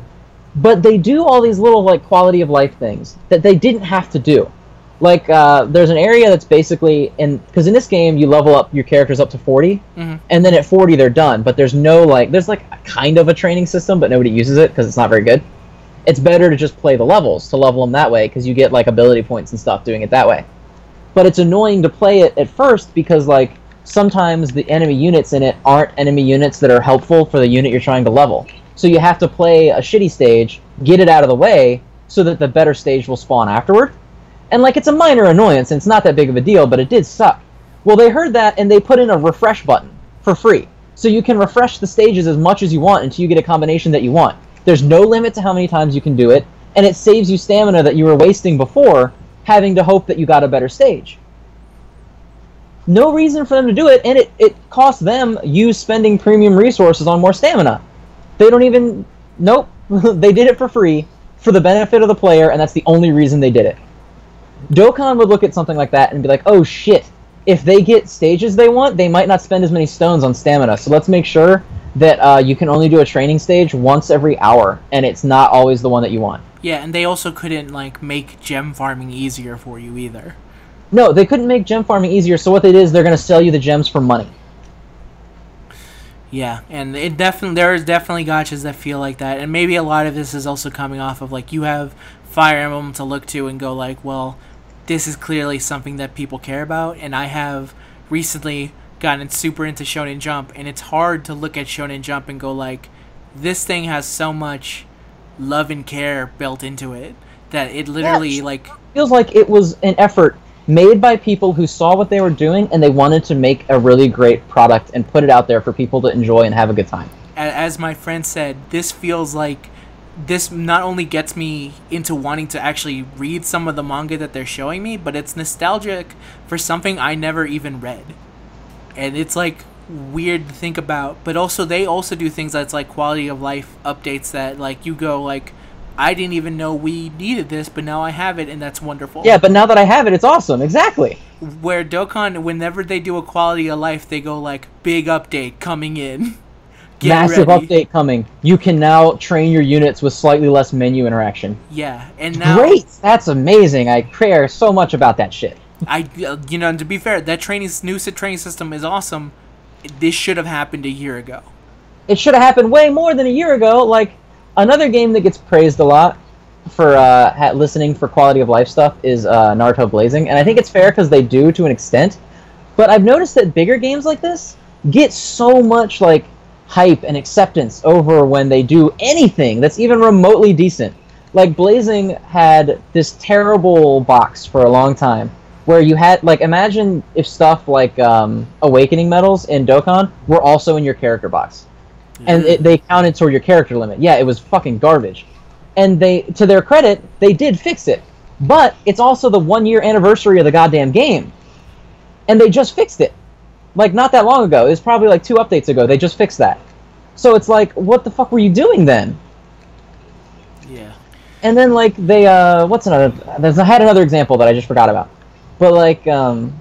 But they do all these little like quality of life things that they didn't have to do. Like there's an area that's basically because in this game you level up your characters up to 40, and then at 40 they're done. But there's no like there's like kind of a training system, but nobody uses it because it's not very good. It's better to just play the levels to level them that way because you get like ability points and stuff doing it that way. But it's annoying to play it at first because like sometimes the enemy units in it aren't enemy units that are helpful for the unit you're trying to level. So you have to play a shitty stage, get it out of the way, so that the better stage will spawn afterward. And like it's a minor annoyance, and it's not that big of a deal, but it did suck. Well, they heard that, and they put in a refresh button for free. So you can refresh the stages as much as you want until you get a combination that you want. There's no limit to how many times you can do it, and it saves you stamina that you were wasting before, having to hope that you got a better stage. No reason for them to do it, and it costs them you spending premium resources on more stamina. They don't even... Nope. They did it for free, for the benefit of the player, and that's the only reason they did it. Dokkan would look at something like that and be like, oh shit, if they get stages they want, they might not spend as many stones on stamina, so let's make sure that you can only do a training stage once every hour, and it's not always the one that you want. Yeah, and they also couldn't, like, make gem farming easier for you either. No, they couldn't make gem farming easier, so what they did is they're going to sell you the gems for money. Yeah, and there's definitely gachas that feel like that, and maybe a lot of this is also coming off of, like, you have Fire Emblem to look to and go, like, well, this is clearly something that people care about, and I have recently gotten super into Shonen Jump, and it's hard to look at Shonen Jump and go, like, this thing has so much love and care built into it that it literally, like... feels like it was an effort made by people who saw what they were doing and they wanted to make a really great product and put it out there for people to enjoy and have a good time. As my friend said, this feels like this not only gets me into wanting to actually read some of the manga that they're showing me, but it's nostalgic for something I never even read. And it's like weird to think about, but also they also do things that's like quality of life updates that like you go like, I didn't even know we needed this, but now I have it, and that's wonderful. Yeah, but now that I have it, it's awesome. Exactly. Where Dokkan, whenever they do a quality of life, they go like, big update coming in. Get Massive ready. update coming. You can now train your units with slightly less menu interaction. Yeah, and now... Great! That's amazing. I care so much about that shit. You know, and to be fair, that new training system is awesome. This should have happened a year ago. It should have happened way more than a year ago. Like, another game that gets praised a lot for listening for quality of life stuff is Naruto Blazing, and I think it's fair because they do to an extent. But I've noticed that bigger games like this get so much like hype and acceptance over when they do anything that's even remotely decent. Like Blazing had this terrible box for a long time, where you had like imagine if stuff like Awakening medals in Dokkan were also in your character box. And they counted toward your character limit. Yeah, it was fucking garbage. And they, to their credit, they did fix it. But it's also the 1-year anniversary of the goddamn game. And they just fixed it. Like, not that long ago. It was probably like 2 updates ago. They just fixed that. So it's like, what the fuck were you doing then? Yeah. And then, like, they, what's another... I had another example that I just forgot about. But, like, damn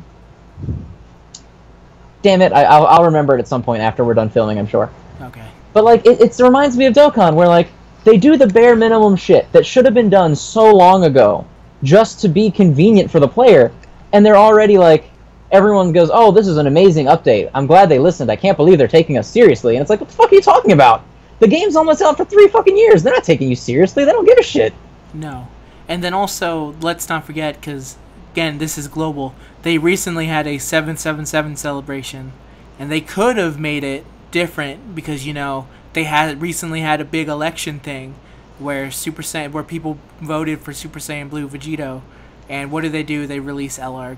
it, I'll remember it at some point after we're done filming, I'm sure. Okay. But, like, it reminds me of Dokkan, where, like, they do the bare minimum shit that should have been done so long ago just to be convenient for the player, and they're already, like, everyone goes, oh, this is an amazing update. I'm glad they listened. I can't believe they're taking us seriously. And it's like, what the fuck are you talking about? The game's almost out for 3 fucking years. They're not taking you seriously. They don't give a shit. No. And then also, let's not forget, because, again, this is global, they recently had a 777 celebration, and they could have made it different because, you know, they had recently had a big election thing where where people voted for Super Saiyan Blue Vegito, and what do? They release LR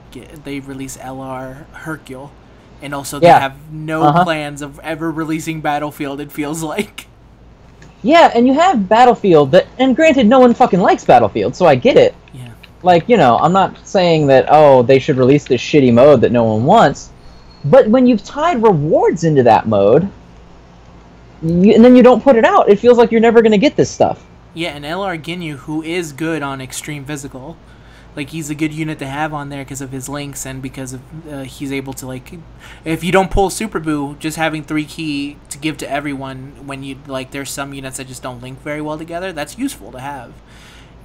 Hercule, and also they have no plans of ever releasing Battlefield, it feels like. Yeah, and you have Battlefield and granted no one fucking likes Battlefield, so I get it. Yeah. Like, you know, I'm not saying that, oh, they should release this shitty mode that no one wants, But when you've tied rewards into that mode, and then you don't put it out, it feels like you're never going to get this stuff. Yeah, and LR Ginyu, who is good on Extreme Physical, like, he's a good unit to have on there because of his links and because of he's able to, like, if you don't pull Super Boo, just having 3 key to give to everyone when you, like, there's some units that just don't link very well together, that's useful to have.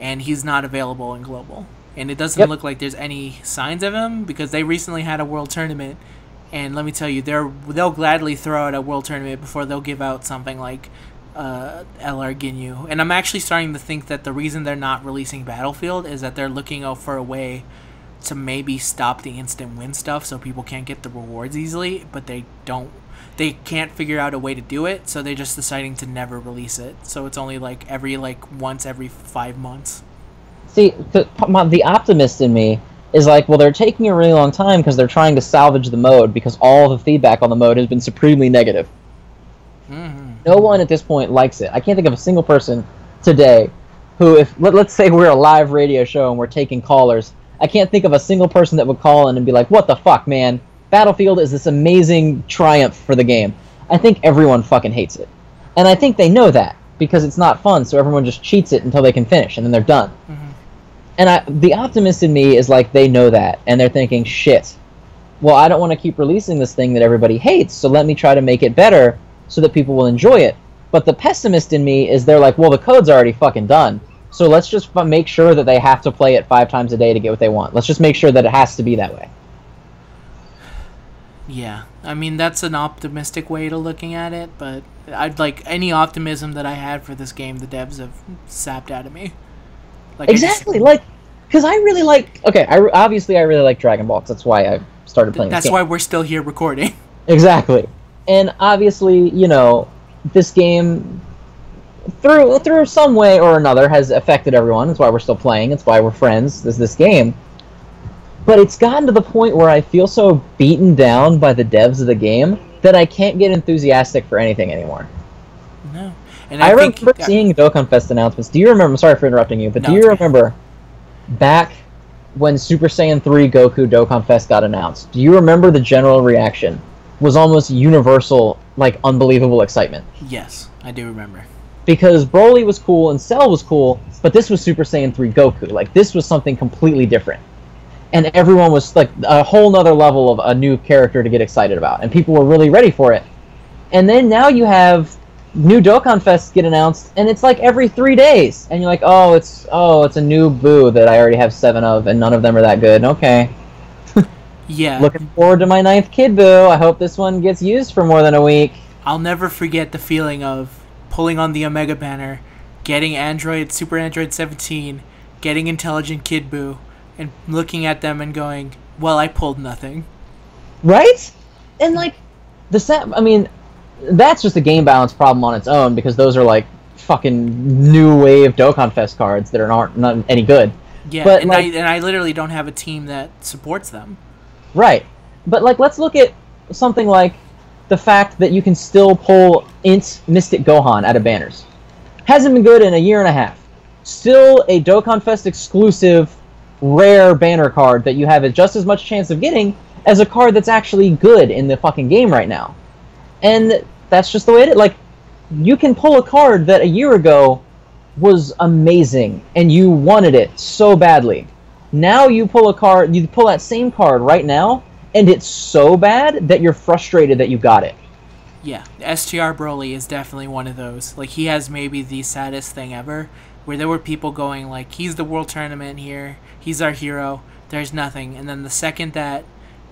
And he's not available in Global. And it doesn't look like there's any signs of him because they recently had a World Tournament. And let me tell you, they'll gladly throw out a World Tournament before they'll give out something like LR Ginyu. And I'm actually starting to think that the reason they're not releasing Battlefield is that they're looking out for a way to maybe stop the instant win stuff so people can't get the rewards easily, but they can't figure out a way to do it, so they're just deciding to never release it. So it's only like once every 5 months. See, the optimist in me is like, well, they're taking a really long time because they're trying to salvage the mode because all the feedback on the mode has been supremely negative. No one at this point likes it. I can't think of a single person today who, if let's say we're a live radio show and we're taking callers, I can't think of a single person that would call in and be like, what the fuck, man? Battlefield is this amazing triumph for the game. I think everyone fucking hates it. And I think they know that because it's not fun, so everyone just cheats it until they can finish, and then they're done. And the optimist in me is like, they know that, and they're thinking, shit, well, I don't want to keep releasing this thing that everybody hates, so let me try to make it better so that people will enjoy it. But the pessimist in me is they're like, well, the code's already fucking done, so let's just make sure that they have to play it 5 times a day to get what they want. Let's just make sure that it has to be that way. Yeah, I mean, that's an optimistic way to looking at it, but I'd like any optimism that I had for this game, the devs have sapped out of me. Like, exactly, because I really like... Okay, obviously I really like Dragon Ball, that's why I started playing this game. That's why we're still here recording. Exactly. And obviously, you know, this game, through some way or another, has affected everyone. That's why we're still playing. That's why we're friends. There's this game. But it's gotten to the point where I feel so beaten down by the devs of the game that I can't get enthusiastic for anything anymore. No. And I remember seeing Dokkan Fest announcements. Do you remember... I'm sorry for interrupting you, but do you remember back when Super Saiyan 3 Goku Dokkan Fest got announced? Do you remember the general reaction? Was almost universal, like, unbelievable excitement. Yes, I do remember. Because Broly was cool and Cell was cool, but this was Super Saiyan 3 Goku. Like, this was something completely different. And everyone was, like, a whole nother level of a new character to get excited about. And people were really ready for it. And then now you have new Dokkan Fests get announced, and it's like every 3 days. And you're like, oh, it's a new Boo that I already have 7 of, and none of them are that good. Okay. Yeah. Looking forward to my 9th Kid Boo. I hope this one gets used for more than a week. I'll never forget the feeling of pulling on the Omega banner, getting Super Android 17, getting Intelligent Kid Boo, and looking at them and going, well, I pulled nothing. Right? And, like, I mean, that's just a game balance problem on its own, because those are, like, fucking new wave Dokkan Fest cards that aren't not any good. Yeah, but, and, like, I literally don't have a team that supports them. Right. But, like, let's look at something like the fact that you can still pull Int Mystic Gohan out of banners. Hasn't been good in a year and a half. Still a Dokkan Fest exclusive, rare banner card that you have just as much chance of getting as a card that's actually good in the fucking game right now. And that's just the way it is. Like, you can pull a card that a year ago was amazing, and you wanted it so badly. Now you pull that same card right now, and it's so bad that you're frustrated that you got it. Yeah, STR Broly is definitely one of those. Like, he has maybe the saddest thing ever, where there were people going like, he's the World Tournament here, he's our hero, there's nothing. And then the second that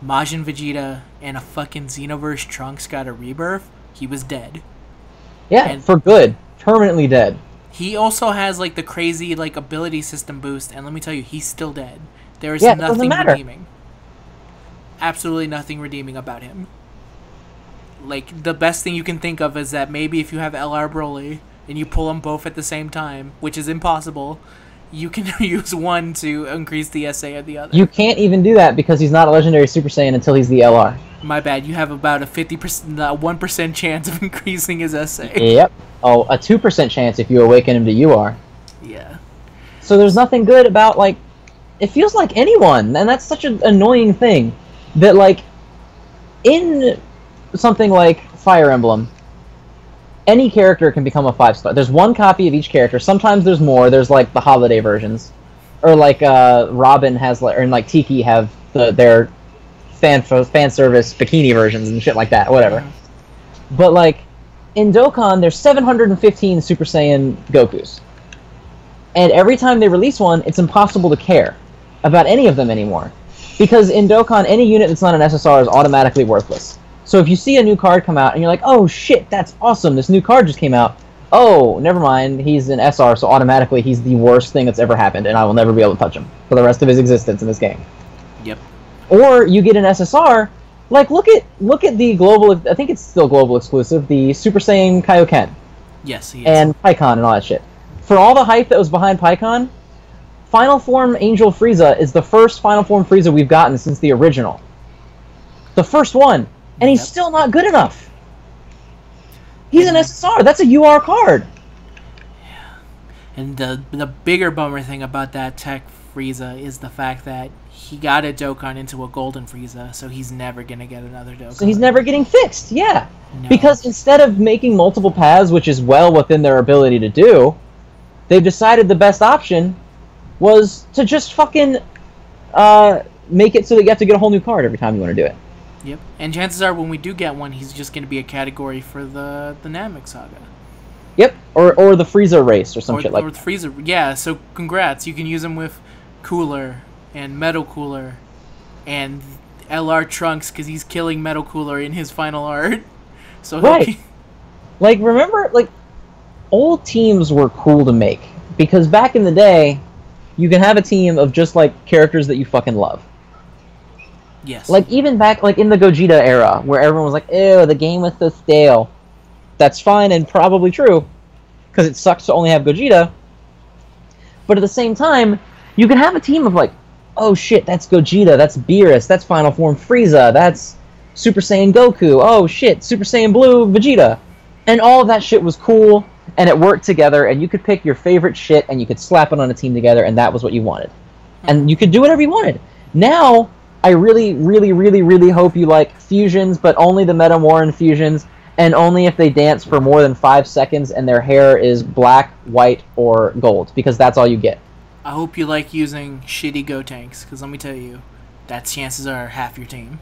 Majin Vegeta and a fucking Xenoverse Trunks got a rebirth, he was dead. Yeah, and for good. Permanently dead. He also has, like, the crazy, like, ability system boost, and let me tell you, he's still dead. There is nothing redeeming. Absolutely nothing redeeming about him. Like, the best thing you can think of is that maybe if you have LR Broly, and you pull them both at the same time, which is impossible, you can use one to increase the SA of the other. You can't even do that because he's not a legendary Super Saiyan until he's the LR. My bad, you have about a 50%, 1% chance of increasing his SA. Yep. Oh, a 2% chance if you awaken him to UR. Yeah. So there's nothing good about, like, it feels like anyone, and that's such an annoying thing, that, like, in something like Fire Emblem, any character can become a 5-star. There's one copy of each character. Sometimes there's more. There's like the holiday versions, or like Robin has, or like Tiki have their fan service bikini versions and shit like that. Whatever. But like in Dokkan, there's 715 Super Saiyan Gokus, and every time they release one, it's impossible to care about any of them anymore, because in Dokkan, any unit that's not an SSR is automatically worthless. So if you see a new card come out and you're like, oh shit, that's awesome, this new card just came out. Oh, never mind, he's an SR, so automatically he's the worst thing that's ever happened, and I will never be able to touch him for the rest of his existence in this game. Yep. Or you get an SSR, like look at the global, I think it's still global exclusive, the Super Saiyan Kaioken. Yes, he is. And Pikkon and all that shit. For all the hype that was behind Pikkon, Final Form Angel Frieza is the first Final Form Frieza we've gotten since the original. The first one. And he's still not good enough. He's an SSR. That's a UR card. Yeah. And the bigger bummer thing about that tech Frieza is the fact that he got a Dokkan into a golden Frieza, so he's never going to get another Dokkan. So he's never getting fixed, yeah. No. Because instead of making multiple paths, which is well within their ability to do, they've decided the best option was to just fucking make it so that you have to get a whole new card every time you want to do it. Yep, and chances are when we do get one, he's just going to be a category for the Namek Saga. Yep, or the Frieza race or some shit like that. Or the Frieza, yeah, so congrats. You can use him with Cooler and Metal Cooler and LR Trunks because he's killing Metal Cooler in his final art. So right. Like, remember, like, old teams were cool to make because back in the day, you can have a team of just, like, characters that you fucking love. Yes. Like, even back, like, in the Gogeta era, where everyone was like, ew, the game was so stale. That's fine and probably true, because it sucks to only have Gogeta. But at the same time, you can have a team of, like, oh shit, that's Gogeta, that's Beerus, that's Final Form Frieza, that's Super Saiyan Goku, oh shit, Super Saiyan Blue Vegeta. And all of that shit was cool, and it worked together, and you could pick your favorite shit, and you could slap it on a team together, and that was what you wanted. And you could do whatever you wanted. Now, I really, really, really, really hope you like fusions, but only the Metamoran fusions, and only if they dance for more than 5 seconds and their hair is black, white, or gold, because that's all you get. I hope you like using shitty Gotenks, because let me tell you, that chances are half your team.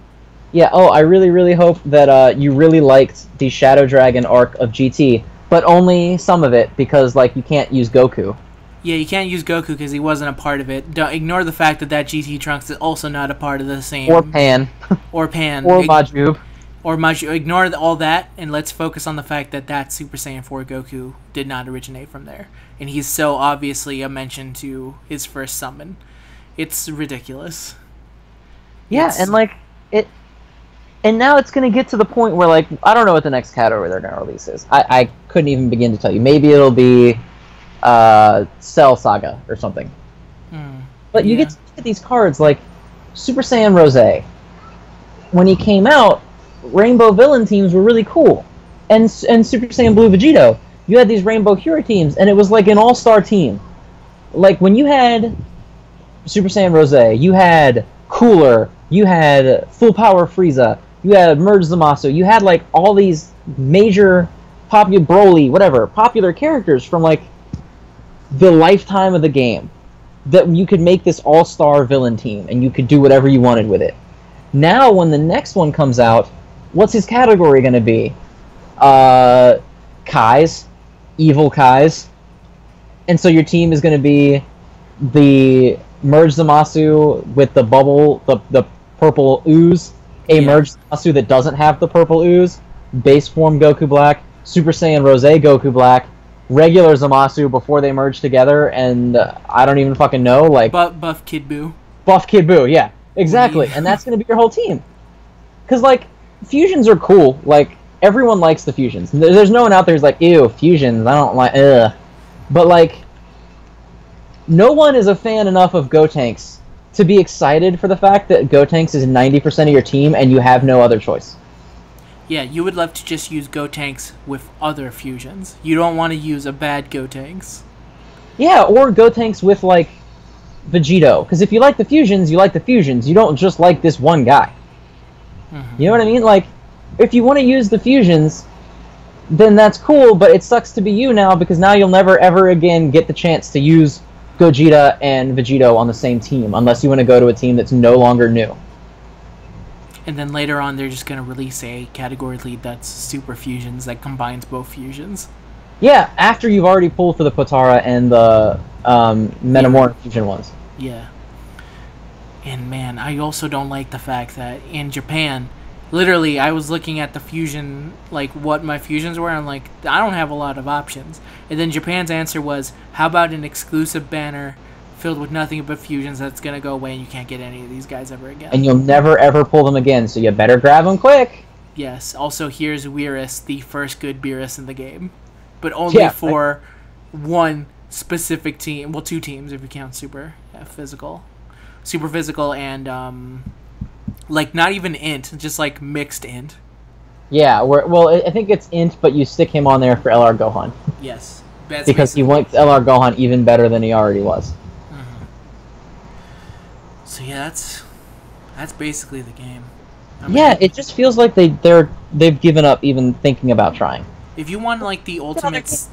Yeah, oh, I really, really hope that you really liked the Shadow Dragon arc of GT, but only some of it, because, like, you can't use Goku. Yeah, you can't use Goku because he wasn't a part of it. Don't ignore the fact that GT Trunks is also not a part of the same... Or Pan. Or Pan. Or Majub. Or Majub. Ignore all that, and let's focus on the fact that Super Saiyan 4 Goku did not originate from there. And he's so obviously a mention to his first summon. It's ridiculous. Yeah, and, like, it... And now it's going to get to the point where, like, I don't know what the next category they're going to release is. I couldn't even begin to tell you. Maybe it'll be... Cell Saga or something. But you get to look at these cards like Super Saiyan Rose. When he came out, Rainbow Villain teams were really cool. And Super Saiyan Blue Vegito, you had these Rainbow Hero teams, and it was like an all-star team. Like, when you had Super Saiyan Rose, you had Cooler, you had Full Power Frieza, you had Merge Zamasu, you had, like, all these major popular Broly, whatever, popular characters from, like, the lifetime of the game, that you could make this all-star villain team and you could do whatever you wanted with it. Now when the next one comes out, what's his category going to be? Kais, evil Kais. And so your team is going to be the Merge Zamasu with the bubble, the purple ooze, Merge Zamasu that doesn't have the purple ooze, base form Goku Black, Super Saiyan Rose Goku Black, regular Zamasu before they merge together, and I don't even fucking know, like... Buff Kid Buu. Buff Kid Buu, yeah. Exactly, and that's going to be your whole team. Because, like, fusions are cool. Like, everyone likes the fusions. There's no one out there who's like, ew, fusions, I don't like, ugh. But, like, no one is a fan enough of Gotenks to be excited for the fact that Gotenks is 90% of your team and you have no other choice. Yeah, you would love to just use Gotenks with other fusions. You don't want to use a bad Gotenks. Yeah, or Gotenks with, like, Vegito. Because if you like the fusions, you like the fusions. You don't just like this one guy. You know what I mean? Like, if you want to use the fusions, then that's cool, but it sucks to be you now, because now you'll never ever again get the chance to use Gogeta and Vegito on the same team, unless you want to go to a team that's no longer new. And then later on, they're just going to release a category lead that's Super Fusions that combines both fusions. Yeah, after you've already pulled for the Potara and the Metamorph fusion ones. Yeah. And man, I also don't like the fact that in Japan, literally, I was looking at the fusion, like what my fusions were, and I'm like, I don't have a lot of options. And then Japan's answer was, how about an exclusive banner filled with nothing but fusions that's going to go away and you can't get any of these guys ever again. And you'll never ever pull them again, so you better grab them quick. Yes, also here's Beerus, the first good Beerus in the game. But only for one specific team. Well, two teams if you count Super Physical. Super Physical and, like, not even Int, just, like, mixed Int. Yeah, well, I think it's Int, but you stick him on there for LR Gohan. Yes. Because he wants LR Gohan even better than he already was. So yeah, that's basically the game. I mean, it just feels like they've given up even thinking about trying. If you want like the ultimate,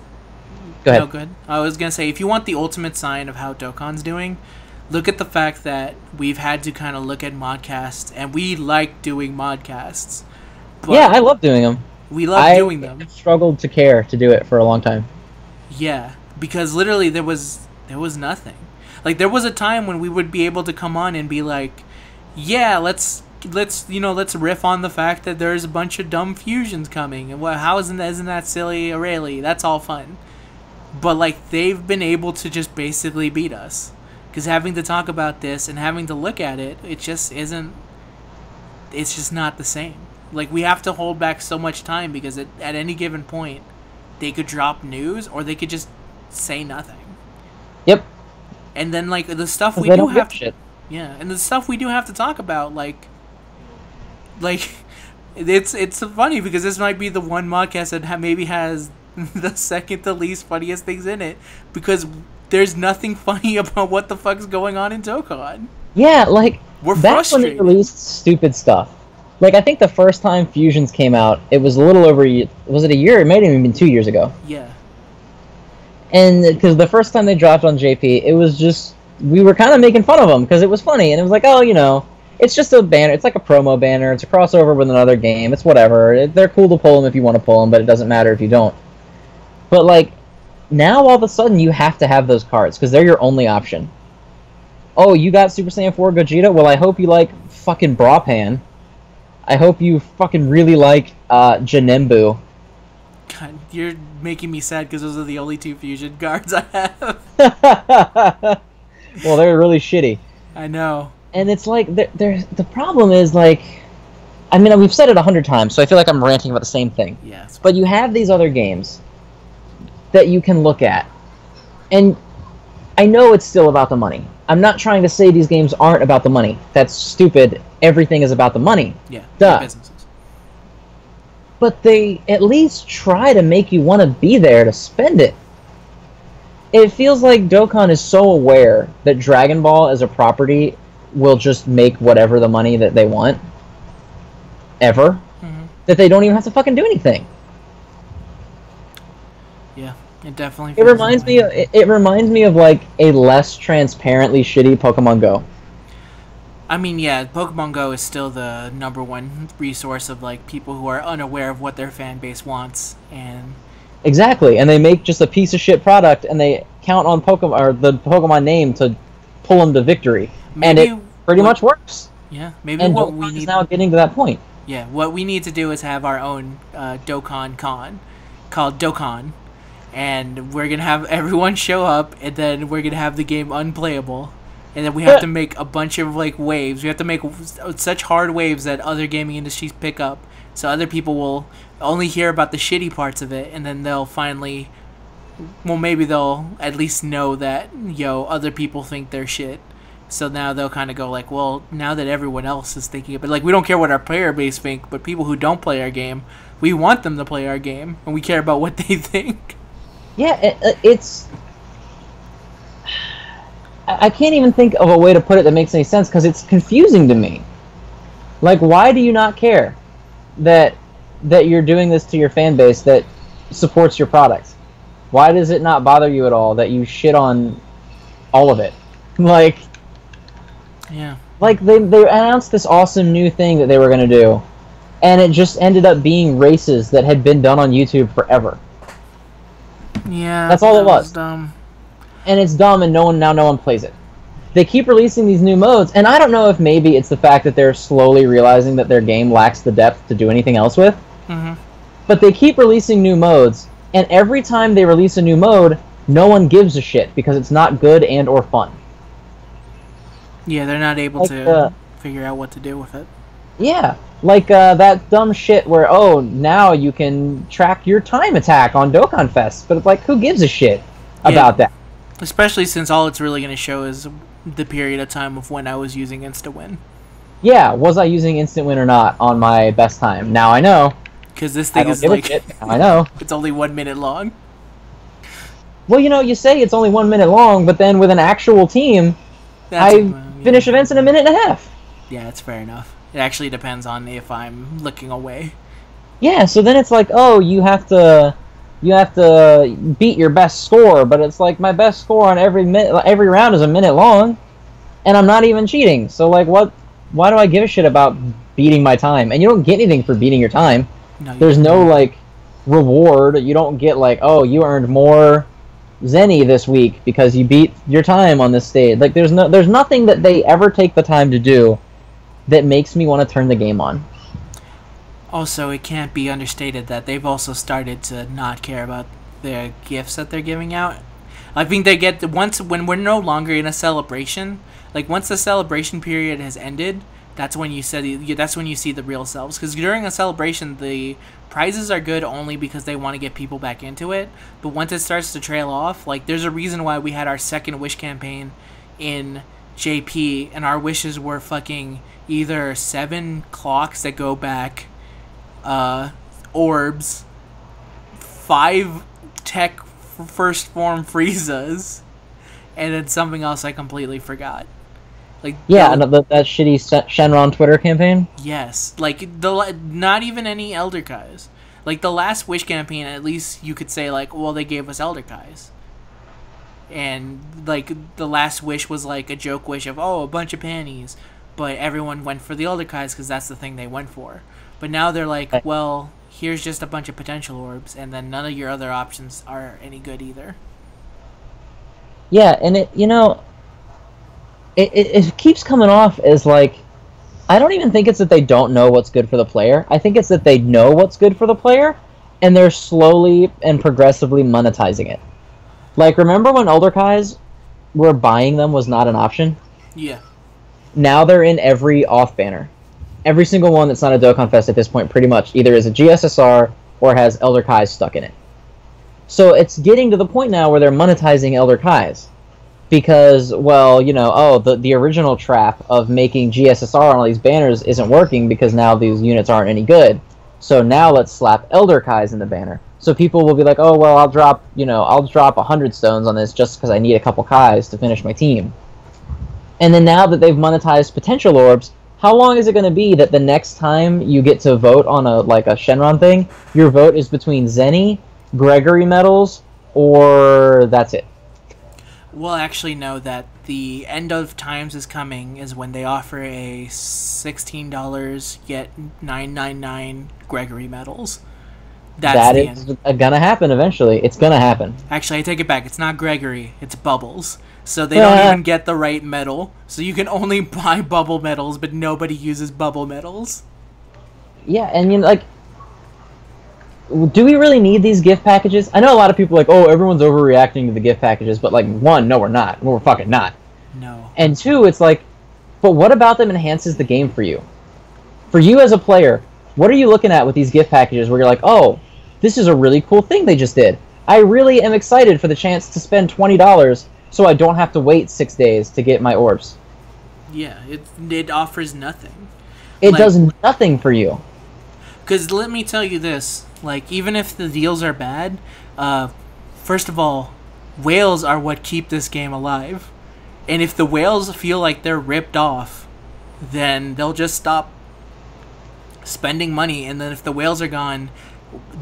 go ahead. No, good. I was gonna say if you want the ultimate sign of how Dokkan's doing, look at the fact that we've had to kind of look at modcasts, and we like doing modcasts. Yeah, I love doing them. We love doing them. I've struggled to care to do it for a long time. Yeah, because literally there was nothing. Like there was a time when we would be able to come on and be like, yeah, let's riff on the fact that there's a bunch of dumb fusions coming, and how isn't that silly, Aurelie? That's all fun. But like they've been able to just basically beat us, because having to talk about this and having to look at it, it just isn't. It's just not the same. Like we have to hold back so much time because at any given point, they could drop news or they could just say nothing. Yep. And then like the stuff we do have to, yeah, and the stuff we do have to talk about, like it's funny because this might be the one modcast that maybe has the second to least funniest things in it, because there's nothing funny about what the fuck's going on in Dokkan. Yeah, like we're that's frustrated. When they released stupid stuff. Like I think the first time fusions came out, it was a little over. Was it a year? It might have even been 2 years ago. Yeah. And because the first time they dropped on JP, it was just, we were kind of making fun of them because it was funny, and it was like, oh, you know, it's just a banner, it's like a promo banner, it's a crossover with another game, it's whatever, they're cool to pull them if you want to pull them, but it doesn't matter if you don't. But like, now all of a sudden you have to have those cards because they're your only option. Oh, you got Super Saiyan 4 Gogeta? Well, I hope you like fucking Brapan. I hope you fucking really like Janembu. God, you're making me sad because those are the only two fusion cards I have. Well, they're really shitty. I know. And it's like, the problem is, like, I mean, we've said it 100 times, so I feel like I'm ranting about the same thing. Yes. But you have these other games that you can look at. And I know it's still about the money. I'm not trying to say these games aren't about the money. That's stupid. Everything is about the money. Yeah. Duh. Businesses. But they at least try to make you want to be there to spend it. It feels like Dokkan is so aware that Dragon Ball as a property will just make whatever the money that they want, ever, that they don't even have to fucking do anything. Yeah, it definitely. It reminds me. It reminds me of like a less transparently shitty Pokemon Go. I mean, yeah, Pokemon Go is still the #1 resource of like people who are unaware of what their fan base wants, and exactly, and they make just a piece of shit product, and they count on Pokemon or the Pokemon name to pull them to victory, and it pretty much works. Yeah, maybe and what Dokkan we need is now getting to that point. Yeah, what we need to do is have our own Dokkan Con called Dokkan, and we're gonna have everyone show up, and then we're gonna have the game unplayable. And then we have to make a bunch of like waves. We have to make such hard waves that other gaming industries pick up, so other people will only hear about the shitty parts of it, and then they'll finally, well, maybe they'll at least know that other people think they're shit. So now they'll kind of go like, well, now that everyone else is thinking of it, like we don't care what our player base think, but people who don't play our game, we want them to play our game, and we care about what they think. Yeah, it's. I can't even think of a way to put it that makes any sense because it's confusing to me. Like, why do you not care that you're doing this to your fan base that supports your product? Why does it not bother you at all that you shit on all of it? Like, Yeah. Like, they announced this awesome new thing that they were going to do, and it just ended up being races that had been done on YouTube forever. Yeah. That's all it was. Dumb. And it's dumb, and no one plays it. They keep releasing these new modes, and I don't know if maybe it's the fact that they're slowly realizing that their game lacks the depth to do anything else with. Mm-hmm. But they keep releasing new modes, and every time they release a new mode, no one gives a shit because it's not good and or fun. Yeah, they're not able to figure out what to do with it. Yeah, like that dumb shit where, oh, now you can track your time attack on Dokkan Fest, but it's like, who gives a shit about that? Especially since all it's really going to show is the period of time of when I was using Insta-Win. Yeah, was I using Instant Win or not on my best time? Now I know. Because this thing is like... Now I know. It's only 1 minute long. Well, you know, you say it's only 1 minute long, but then with an actual team, I finish events in a minute and a half. Yeah, that's fair enough. It actually depends on if I'm looking away. Yeah, so then it's like, oh, you have to beat your best score, but it's like my best score on every round is a minute long, and I'm not even cheating. So like, why do I give a shit about beating my time? And you don't get anything for beating your time. There's no like reward. You don't get like, oh, you earned more Zenny this week because you beat your time on this stage. Like, there's nothing that they ever take the time to do that makes me want to turn the game on. Also, it can't be understated that they've also started to not care about the gifts that they're giving out. I think they get when we're no longer in a celebration, like once the celebration period has ended, that's when you see the real selves. Because during a celebration, the prizes are good only because they want to get people back into it. But once it starts to trail off, like there's a reason why we had our second wish campaign in JP, and our wishes were fucking either 7 clocks that go back, orbs, 5 tech first form Friezas, and then something else I completely forgot. Like, yeah, that shitty Shenron Twitter campaign? Yes. Like, not even any Elder Kais. Like, the last Wish campaign, at least you could say, like, well, they gave us Elder Kais. And, like, the last wish was, like, a joke wish of, oh, a bunch of panties. But everyone went for the Elder Kais because that's the thing they went for. But now they're like, well, here's just a bunch of potential orbs, and then none of your other options are any good either. Yeah, and it keeps coming off as like, I don't even think it's that they don't know what's good for the player. I think it's that they know what's good for the player, and they're slowly and progressively monetizing it. Like, remember when Elder Kais where buying them was not an option? Yeah. Now they're in every off banner. Every single one that's not a Dokkan Fest at this point pretty much either is a GSSR or has Elder Kais stuck in it. So it's getting to the point now where they're monetizing Elder Kais. Because, well, the original trap of making GSSR on all these banners isn't working because now these units aren't any good. So now let's slap Elder Kais in the banner. So people will be like, oh, well, I'll drop 100 stones on this just because I need a couple Kais to finish my team. And then now that they've monetized potential orbs, how long is it going to be that the next time you get to vote on a Shenron thing, your vote is between Zenny, Gregory medals, or that's it? We'll actually know that the end of times is coming is when they offer a $16 get $9.99 Gregory medals. That is gonna happen eventually. It's gonna happen. Actually, I take it back. It's not Gregory. It's Bubbles. So they don't even get the right medal. So you can only buy bubble medals, but nobody uses bubble medals. Yeah, and do we really need these gift packages? I know a lot of people are like, oh, everyone's overreacting to the gift packages, but like, one, no, we're not. We're fucking not. No. And two, it's like, but what about them enhances the game for you? For you as a player, what are you looking at with these gift packages where you're like, oh, this is a really cool thing they just did. I really am excited for the chance to spend $20 so I don't have to wait 6 days to get my orbs. Yeah, it offers nothing. It does nothing for you. Because let me tell you this, like, even if the deals are bad, first of all, whales are what keep this game alive. And if the whales feel like they're ripped off, then they'll just stop spending money, and then if the whales are gone,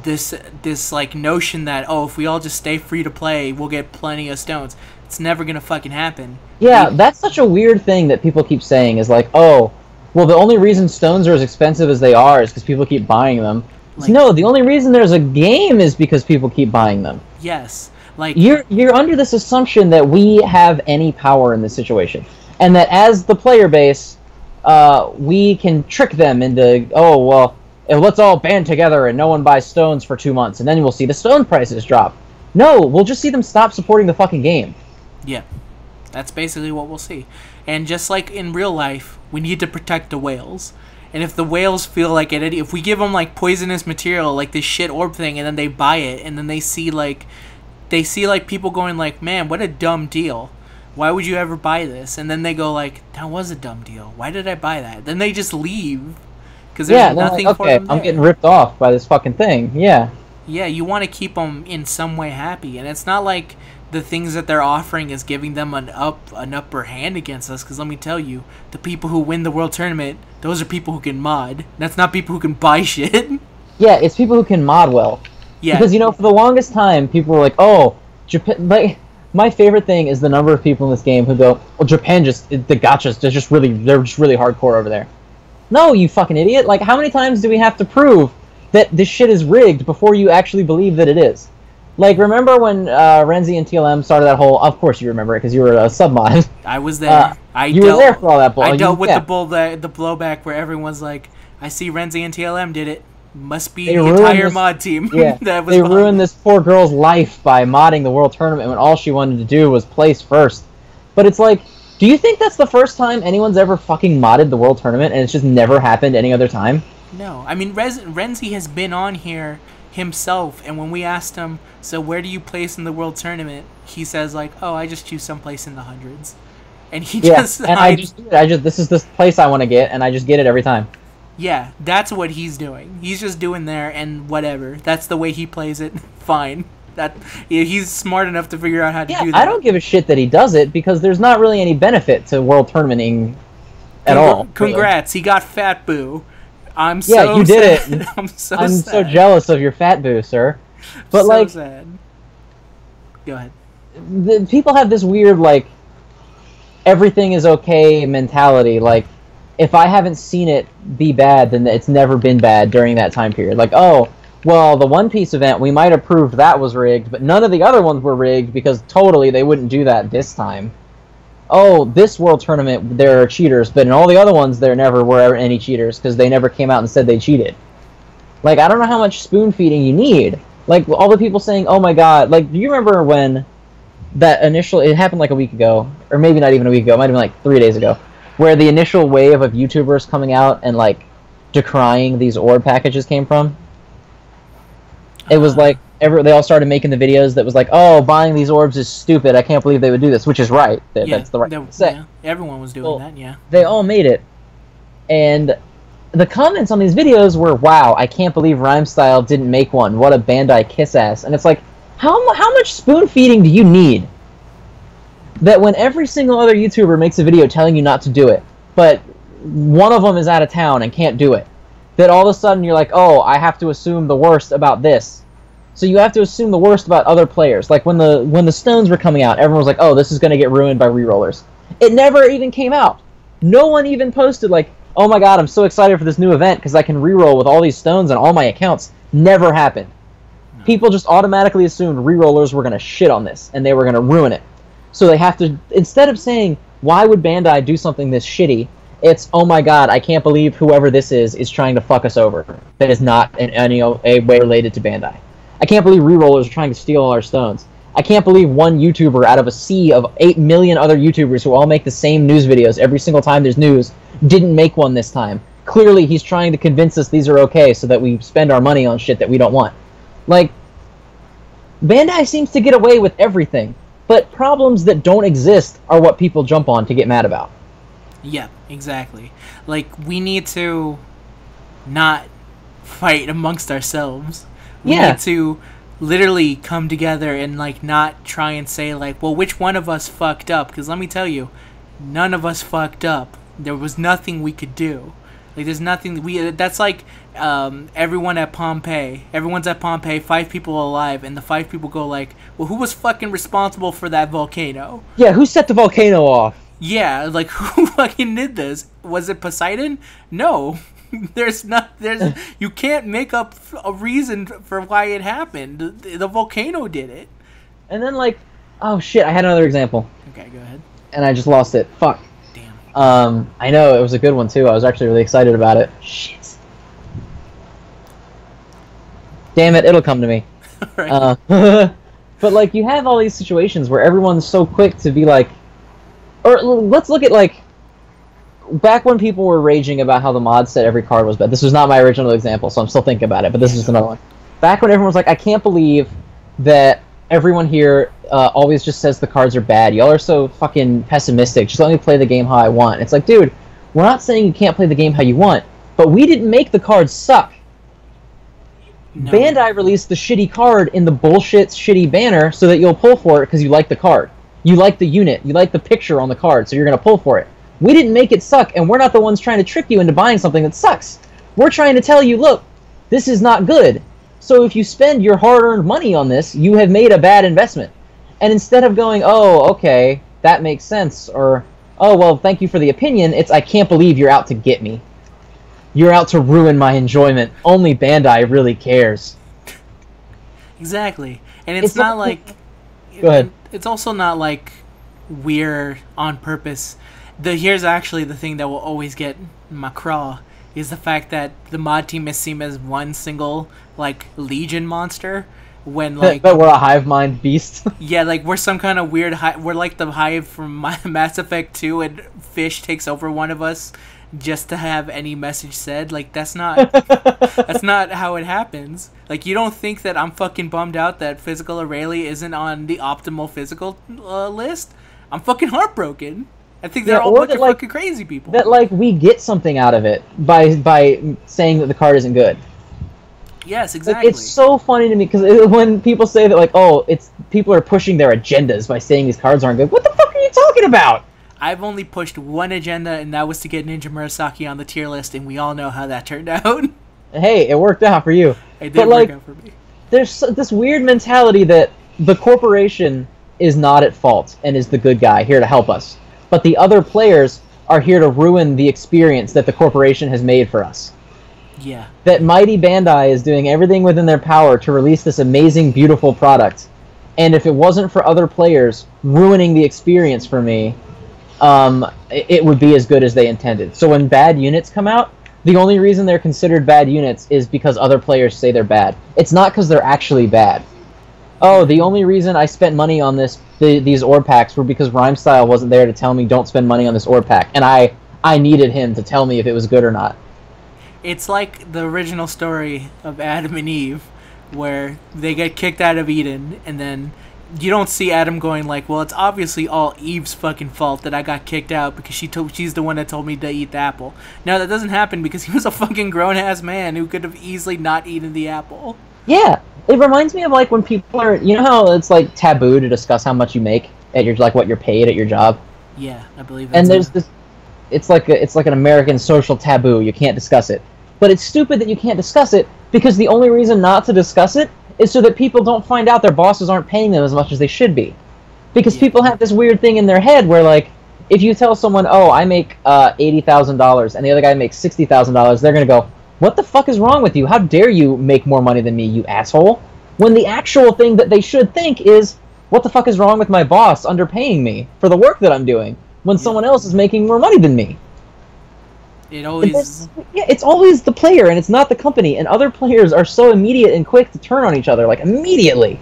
this like notion that, oh, if we all just stay free to play, we'll get plenty of stones. It's never gonna fucking happen. Yeah, that's such a weird thing that people keep saying is like, oh, well, the only reason stones are as expensive as they are is because people keep buying them. Like, no, the only reason there's a game is because people keep buying them. Yes. Like, you're under this assumption that we have any power in this situation, and that as the player base, we can trick them into, oh, well, let's all band together and no one buys stones for 2 months, and then we'll see the stone prices drop. No, we'll just see them stop supporting the fucking game. Yeah, that's basically what we'll see. And just like in real life, we need to protect the whales. And if the whales feel like it, if we give them like poisonous material, like this shit orb thing, and then they buy it, and then they see like people going like, man, what a dumb deal. Why would you ever buy this? And then they go like, that was a dumb deal. Why did I buy that? Then they just leave because there's nothing like, for them there. I'm getting ripped off by this fucking thing. Yeah. Yeah, you want to keep them in some way happy, and it's not like the things that they're offering is giving them an upper hand against us. Because let me tell you, the people who win the world tournament, those are people who can mod. That's not people who can buy shit. Yeah, it's people who can mod well. Yeah. Because, you know, for the longest time, people were like, oh, Japan. Like, my favorite thing is the number of people in this game who go, well, Japan the gachas, they're just really hardcore over there. No, you fucking idiot. Like, how many times do we have to prove that this shit is rigged before you actually believe that it is? Like, remember when Renzi and TLM started that whole... Of course you remember it, because you were a sub-mod. I was there. You were there for all that bull. I dealt with the blowback where everyone's like, I see Renzi and TLM did it. Must be the entire mod team. Yeah, that was they ruined this poor girl's life by modding the World Tournament when all she wanted to do was place first. But it's like, do you think that's the first time anyone's ever fucking modded the World Tournament and it's just never happened any other time? No. I mean, Renzi has been on here himself, and when we asked him, so where do you place in the World Tournament, he says like, oh, I just choose someplace in the hundreds, and he just and I just this is this place I want to get, and I just get it every time. Yeah, that's what he's doing. He's just doing there, and whatever. That's the way he plays it. Fine. He's smart enough to figure out how to do that. I don't give a shit that he does it because there's not really any benefit to World Tournamenting at all. Congrats, really. He got Fat Boo. You did sad. it. I'm so I'm sad. so jealous of your Fat Boo, sir. But so like, sad. Go ahead. People have this weird like everything is okay mentality. Like, if I haven't seen it be bad, then it's never been bad during that time period. Like, oh, well, the One Piece event, we might have proved that was rigged, but none of the other ones were rigged because totally they wouldn't do that this time. Oh, this World Tournament, there are cheaters, but in all the other ones, there never were any cheaters because they never came out and said they cheated. Like, I don't know how much spoon-feeding you need. Like, all the people saying, oh my god, like, do you remember when that initial, it happened like a week ago, or maybe not even a week ago, it might have been like 3 days ago, where the initial wave of YouTubers coming out and, like, decrying these orb packages came from? It was like, they all started making the videos that was like, oh, buying these orbs is stupid, I can't believe they would do this, which is right. That's the right thing to say. Yeah, everyone was doing that, yeah. They all made it. And the comments on these videos were, wow, I can't believe Rhymestyle didn't make one. What a Bandai kiss-ass. And it's like, how much spoon-feeding do you need? That when every single other YouTuber makes a video telling you not to do it, but one of them is out of town and can't do it, that all of a sudden you're like, oh, I have to assume the worst about this. So you have to assume the worst about other players. Like when the Stones were coming out, everyone was like, oh, this is going to get ruined by rerollers. It never even came out. No one even posted like, oh my god, I'm so excited for this new event because I can reroll with all these stones on all my accounts. Never happened. No. People just automatically assumed rerollers were going to shit on this and they were going to ruin it. So they have to, instead of saying, why would Bandai do something this shitty, it's, oh my god, I can't believe whoever this is trying to fuck us over. That is not in any way related to Bandai. I can't believe rerollers are trying to steal all our stones. I can't believe one YouTuber out of a sea of 8 million other YouTubers who all make the same news videos every single time there's news didn't make one this time. Clearly he's trying to convince us these are okay so that we spend our money on shit that we don't want. Like, Bandai seems to get away with everything, but problems that don't exist are what people jump on to get mad about. Yeah, exactly. Like, we need to not fight amongst ourselves. We need to literally come together and, like, not try and say, like, well, which one of us fucked up? Because let me tell you, none of us fucked up. There was nothing we could do. Like, there's nothing that's like everyone at Pompeii. Everyone's at Pompeii, 5 people alive, and the 5 people go like, well, who was fucking responsible for that volcano? Yeah, who set the volcano off? Yeah, like, who fucking did this? Was it Poseidon? No. You can't make up a reason for why it happened. The volcano did it. And then, like, oh shit, I had another example. Okay, go ahead. And I just lost it. Fuck. Damn. I know, it was a good one too. I was actually really excited about it. Shit. Damn it, it'll come to me. Right. But, like, you have all these situations where everyone's so quick to be like... Or, let's look at, like... Back when people were raging about how the mod said every card was bad. This was not my original example, so I'm still thinking about it, but this is just another one. Back when everyone was like, I can't believe that everyone here always just says the cards are bad. Y'all are so fucking pessimistic. Just let me play the game how I want. It's like, dude, we're not saying you can't play the game how you want, but we didn't make the cards suck. No. Bandai released the shitty card in the bullshit shitty banner so that you'll pull for it because you like the card. You like the unit. You like the picture on the card, so you're going to pull for it. We didn't make it suck, and we're not the ones trying to trick you into buying something that sucks. We're trying to tell you, look, this is not good. So if you spend your hard-earned money on this, you have made a bad investment. And instead of going, oh, okay, that makes sense, or, oh, well, thank you for the opinion, it's, I can't believe you're out to get me. You're out to ruin my enjoyment. Only Bandai really cares. Exactly. And it's not like... Go ahead. It's also not like we're on purpose. Here's actually the thing that will always get my craw, is the fact that the mod team is seen as one single, like, legion monster, when, like... But we're a hive mind beast. Yeah, like, we're some kind of weird we're like the hive from Mass Effect 2, and Fish takes over one of us just to have any message said. Like, that's not... that's not how it happens. Like, you don't think that I'm fucking bummed out that Physical Aurelia isn't on the optimal physical list? I'm fucking heartbroken. I think they're all a bunch of fucking crazy people. That, like, we get something out of it by saying that the card isn't good. Yes, exactly. Like, it's so funny to me, because when people say that, like, oh, it's people are pushing their agendas by saying these cards aren't good, what the fuck are you talking about? I've only pushed one agenda, and that was to get Ninja Murasaki on the tier list, and we all know how that turned out. Hey, it worked out for you. It did work out for me. There's this weird mentality that the corporation is not at fault and is the good guy here to help us. But the other players are here to ruin the experience that the corporation has made for us. Yeah. That mighty Bandai is doing everything within their power to release this amazing, beautiful product. And if it wasn't for other players ruining the experience for me, it would be as good as they intended. So when bad units come out, the only reason they're considered bad units is because other players say they're bad. It's not because they're actually bad. Oh, the only reason I spent money on these orb packs were because Rhymestyle wasn't there to tell me don't spend money on this orb pack, and I needed him to tell me if it was good or not. It's like the original story of Adam and Eve, where they get kicked out of Eden, and then you don't see Adam going like, well, it's obviously all Eve's fucking fault that I got kicked out because she's the one that told me to eat the apple. No, that doesn't happen because he was a fucking grown-ass man who could have easily not eaten the apple. Yeah. It reminds me of, like, when people are... You know how it's, like, taboo to discuss how much you make at your... Like, what you're paid at your job? Yeah, I believe that's... And there's this... It's like an American social taboo. You can't discuss it. But it's stupid that you can't discuss it because the only reason not to discuss it is so that people don't find out their bosses aren't paying them as much as they should be. Because people have this weird thing in their head where, like, if you tell someone, oh, I make $80,000 and the other guy makes $60,000, they're going to go, what the fuck is wrong with you? How dare you make more money than me, you asshole? When the actual thing that they should think is, what the fuck is wrong with my boss underpaying me for the work that I'm doing when someone else is making more money than me? It's always the player, and it's not the company, and other players are so immediate and quick to turn on each other, like, immediately.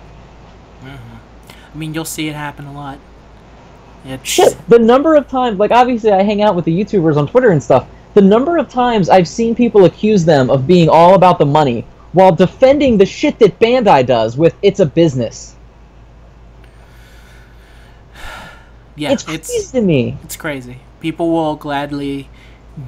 I mean, you'll see it happen a lot. Shit, the number of times, like, obviously I hang out with the YouTubers on Twitter and stuff, the number of times I've seen people accuse them of being all about the money while defending the shit that Bandai does with it's a business. Yeah, it's crazy to me. It's crazy. People will gladly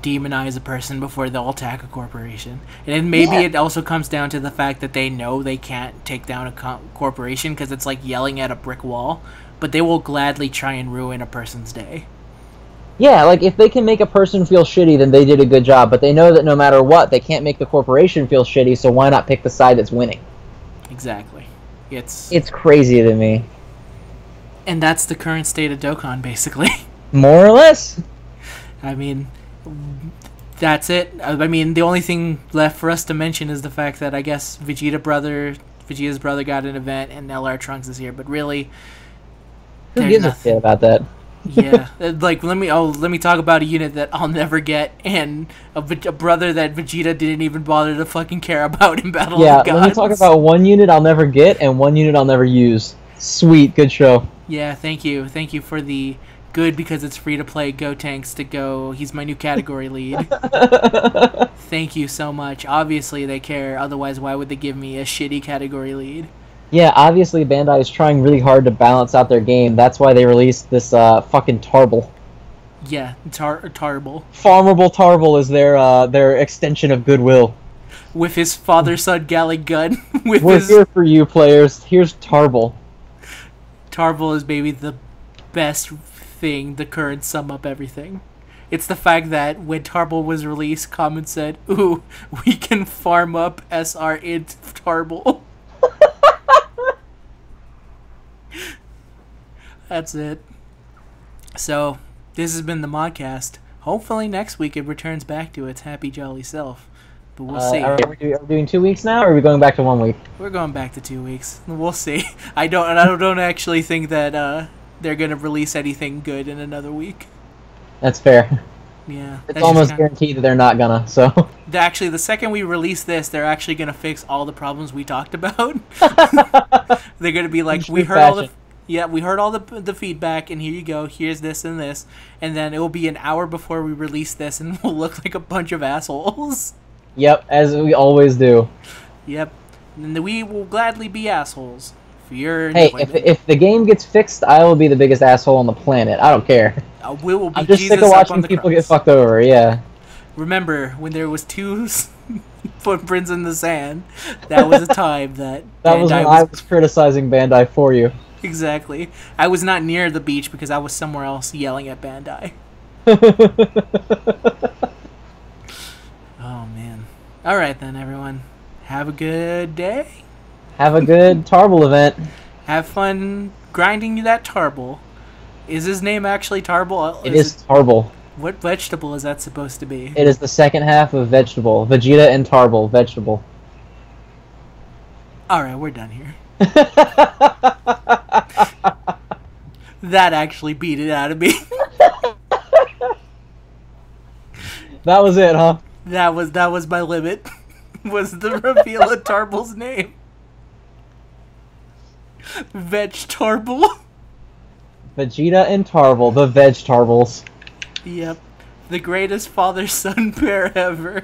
demonize a person before they'll attack a corporation. And then maybe it also comes down to the fact that they know they can't take down a corporation because it's like yelling at a brick wall, but they will gladly try and ruin a person's day. Yeah, like, if they can make a person feel shitty, then they did a good job. But they know that no matter what, they can't make the corporation feel shitty, so why not pick the side that's winning? Exactly. It's crazy to me. And that's the current state of Dokkan, basically. More or less. I mean, that's it. I mean, the only thing left for us to mention is the fact that I guess Vegeta's brother got an event, and LR Trunks is here. But really, Who gives a shit about that? Yeah, like let me talk about a unit that I'll never get, and a brother that Vegeta didn't even bother to fucking care about in Battle of the Gods. Let me talk about one unit I'll never get and one unit I'll never use. Sweet, good show. Yeah, thank you for the good because it's free to play. Go Tanks to go. He's my new category lead. Thank you so much. Obviously they care. Otherwise, why would they give me a shitty category lead? Yeah, obviously Bandai is trying really hard to balance out their game. That's why they released this fucking Tarble. Yeah, Tarble. Farmable Tarble is their extension of goodwill. With his father-son Gallic gun. We're here for you, players. Here's Tarble. Tarble is maybe the best thing to current sum up everything. It's the fact that when Tarble was released, Common said, "Ooh, we can farm up SR int Tarble." That's it. So, this has been the Modcast. Hopefully next week it returns back to its happy, jolly self. But we'll see. Are we doing 2 weeks now, or are we going back to 1 week? We're going back to 2 weeks. We'll see. I don't actually think that they're gonna release anything good in another week. That's fair. Yeah. It's almost guaranteed that they're not gonna, so... Actually, the second we release this, they're actually gonna fix all the problems we talked about. They're gonna be like, we heard all the feedback, and here you go, here's this and this, and then it will be an hour before we release this, and we'll look like a bunch of assholes. Yep, as we always do. Yep. And we will gladly be assholes. Hey, if the game gets fixed, I will be the biggest asshole on the planet. I don't care. We will be I'm just Jesus sick of watching people get fucked over, yeah. Remember, when there was 2 footprints in the sand, that was a time that... That was when I was criticizing Bandai for you. Exactly. I was not near the beach because I was somewhere else yelling at Bandai. Oh, man. Alright then, everyone. Have a good day. Have a good Tarble event. Have fun grinding that Tarble. Is his name actually Tarble? It is Tarble. What vegetable is that supposed to be? It is the second half of vegetable. Vegeta and Tarble, vegetable. Alright, we're done here. That actually beat it out of me. That was it, huh? That was my limit. Was the reveal of Tarble's name. Veg-Tarble. Vegeta and Tarble, the Veg-Tarbles. Yep. The greatest father-son pair ever.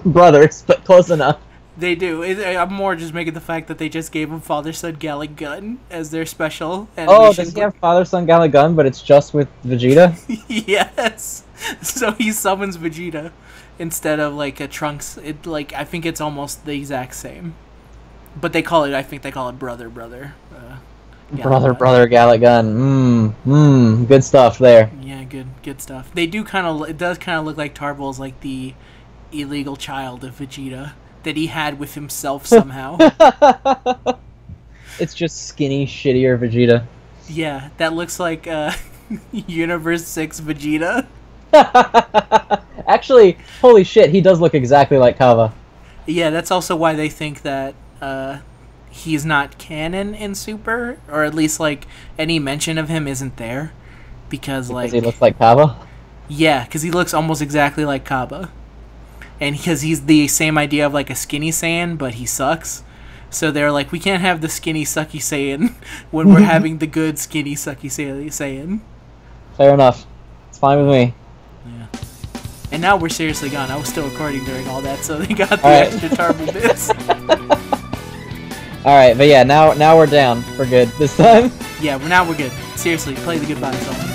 Brothers, but close enough. They do. I'm more just making the fact that they just gave him father-son Gallic gun as their special animation. Oh, does he have father-son Gallic gun, but it's just with Vegeta? Yes. So he summons Vegeta instead of like a Trunks. I think it's almost the exact same. But I think they call it brother. Brother Gallic gun. Good stuff there. Yeah, good stuff. They do it does kind of look like Tarble's like the illegal child of Vegeta that he had with himself somehow. It's just skinny, shittier Vegeta. Yeah, that looks like Universe 6 Vegeta. Actually, holy shit, he does look exactly like Kava. Yeah, that's also why they think that he's not canon in Super, or at least like any mention of him isn't there, because he looks like Kava. Yeah, because he looks almost exactly like Kaba, and because he's the same idea of like a skinny Saiyan, but he sucks. So they're like, we can't have the skinny sucky Saiyan when we're having the good skinny sucky Saiyan. Fair enough. It's fine with me. Yeah. And now we're seriously gone. I was still recording during all that, so they got the extra Tarble bits. Alright, but yeah, now we're down for good this time. Yeah, now we're good. Seriously, play the goodbye song.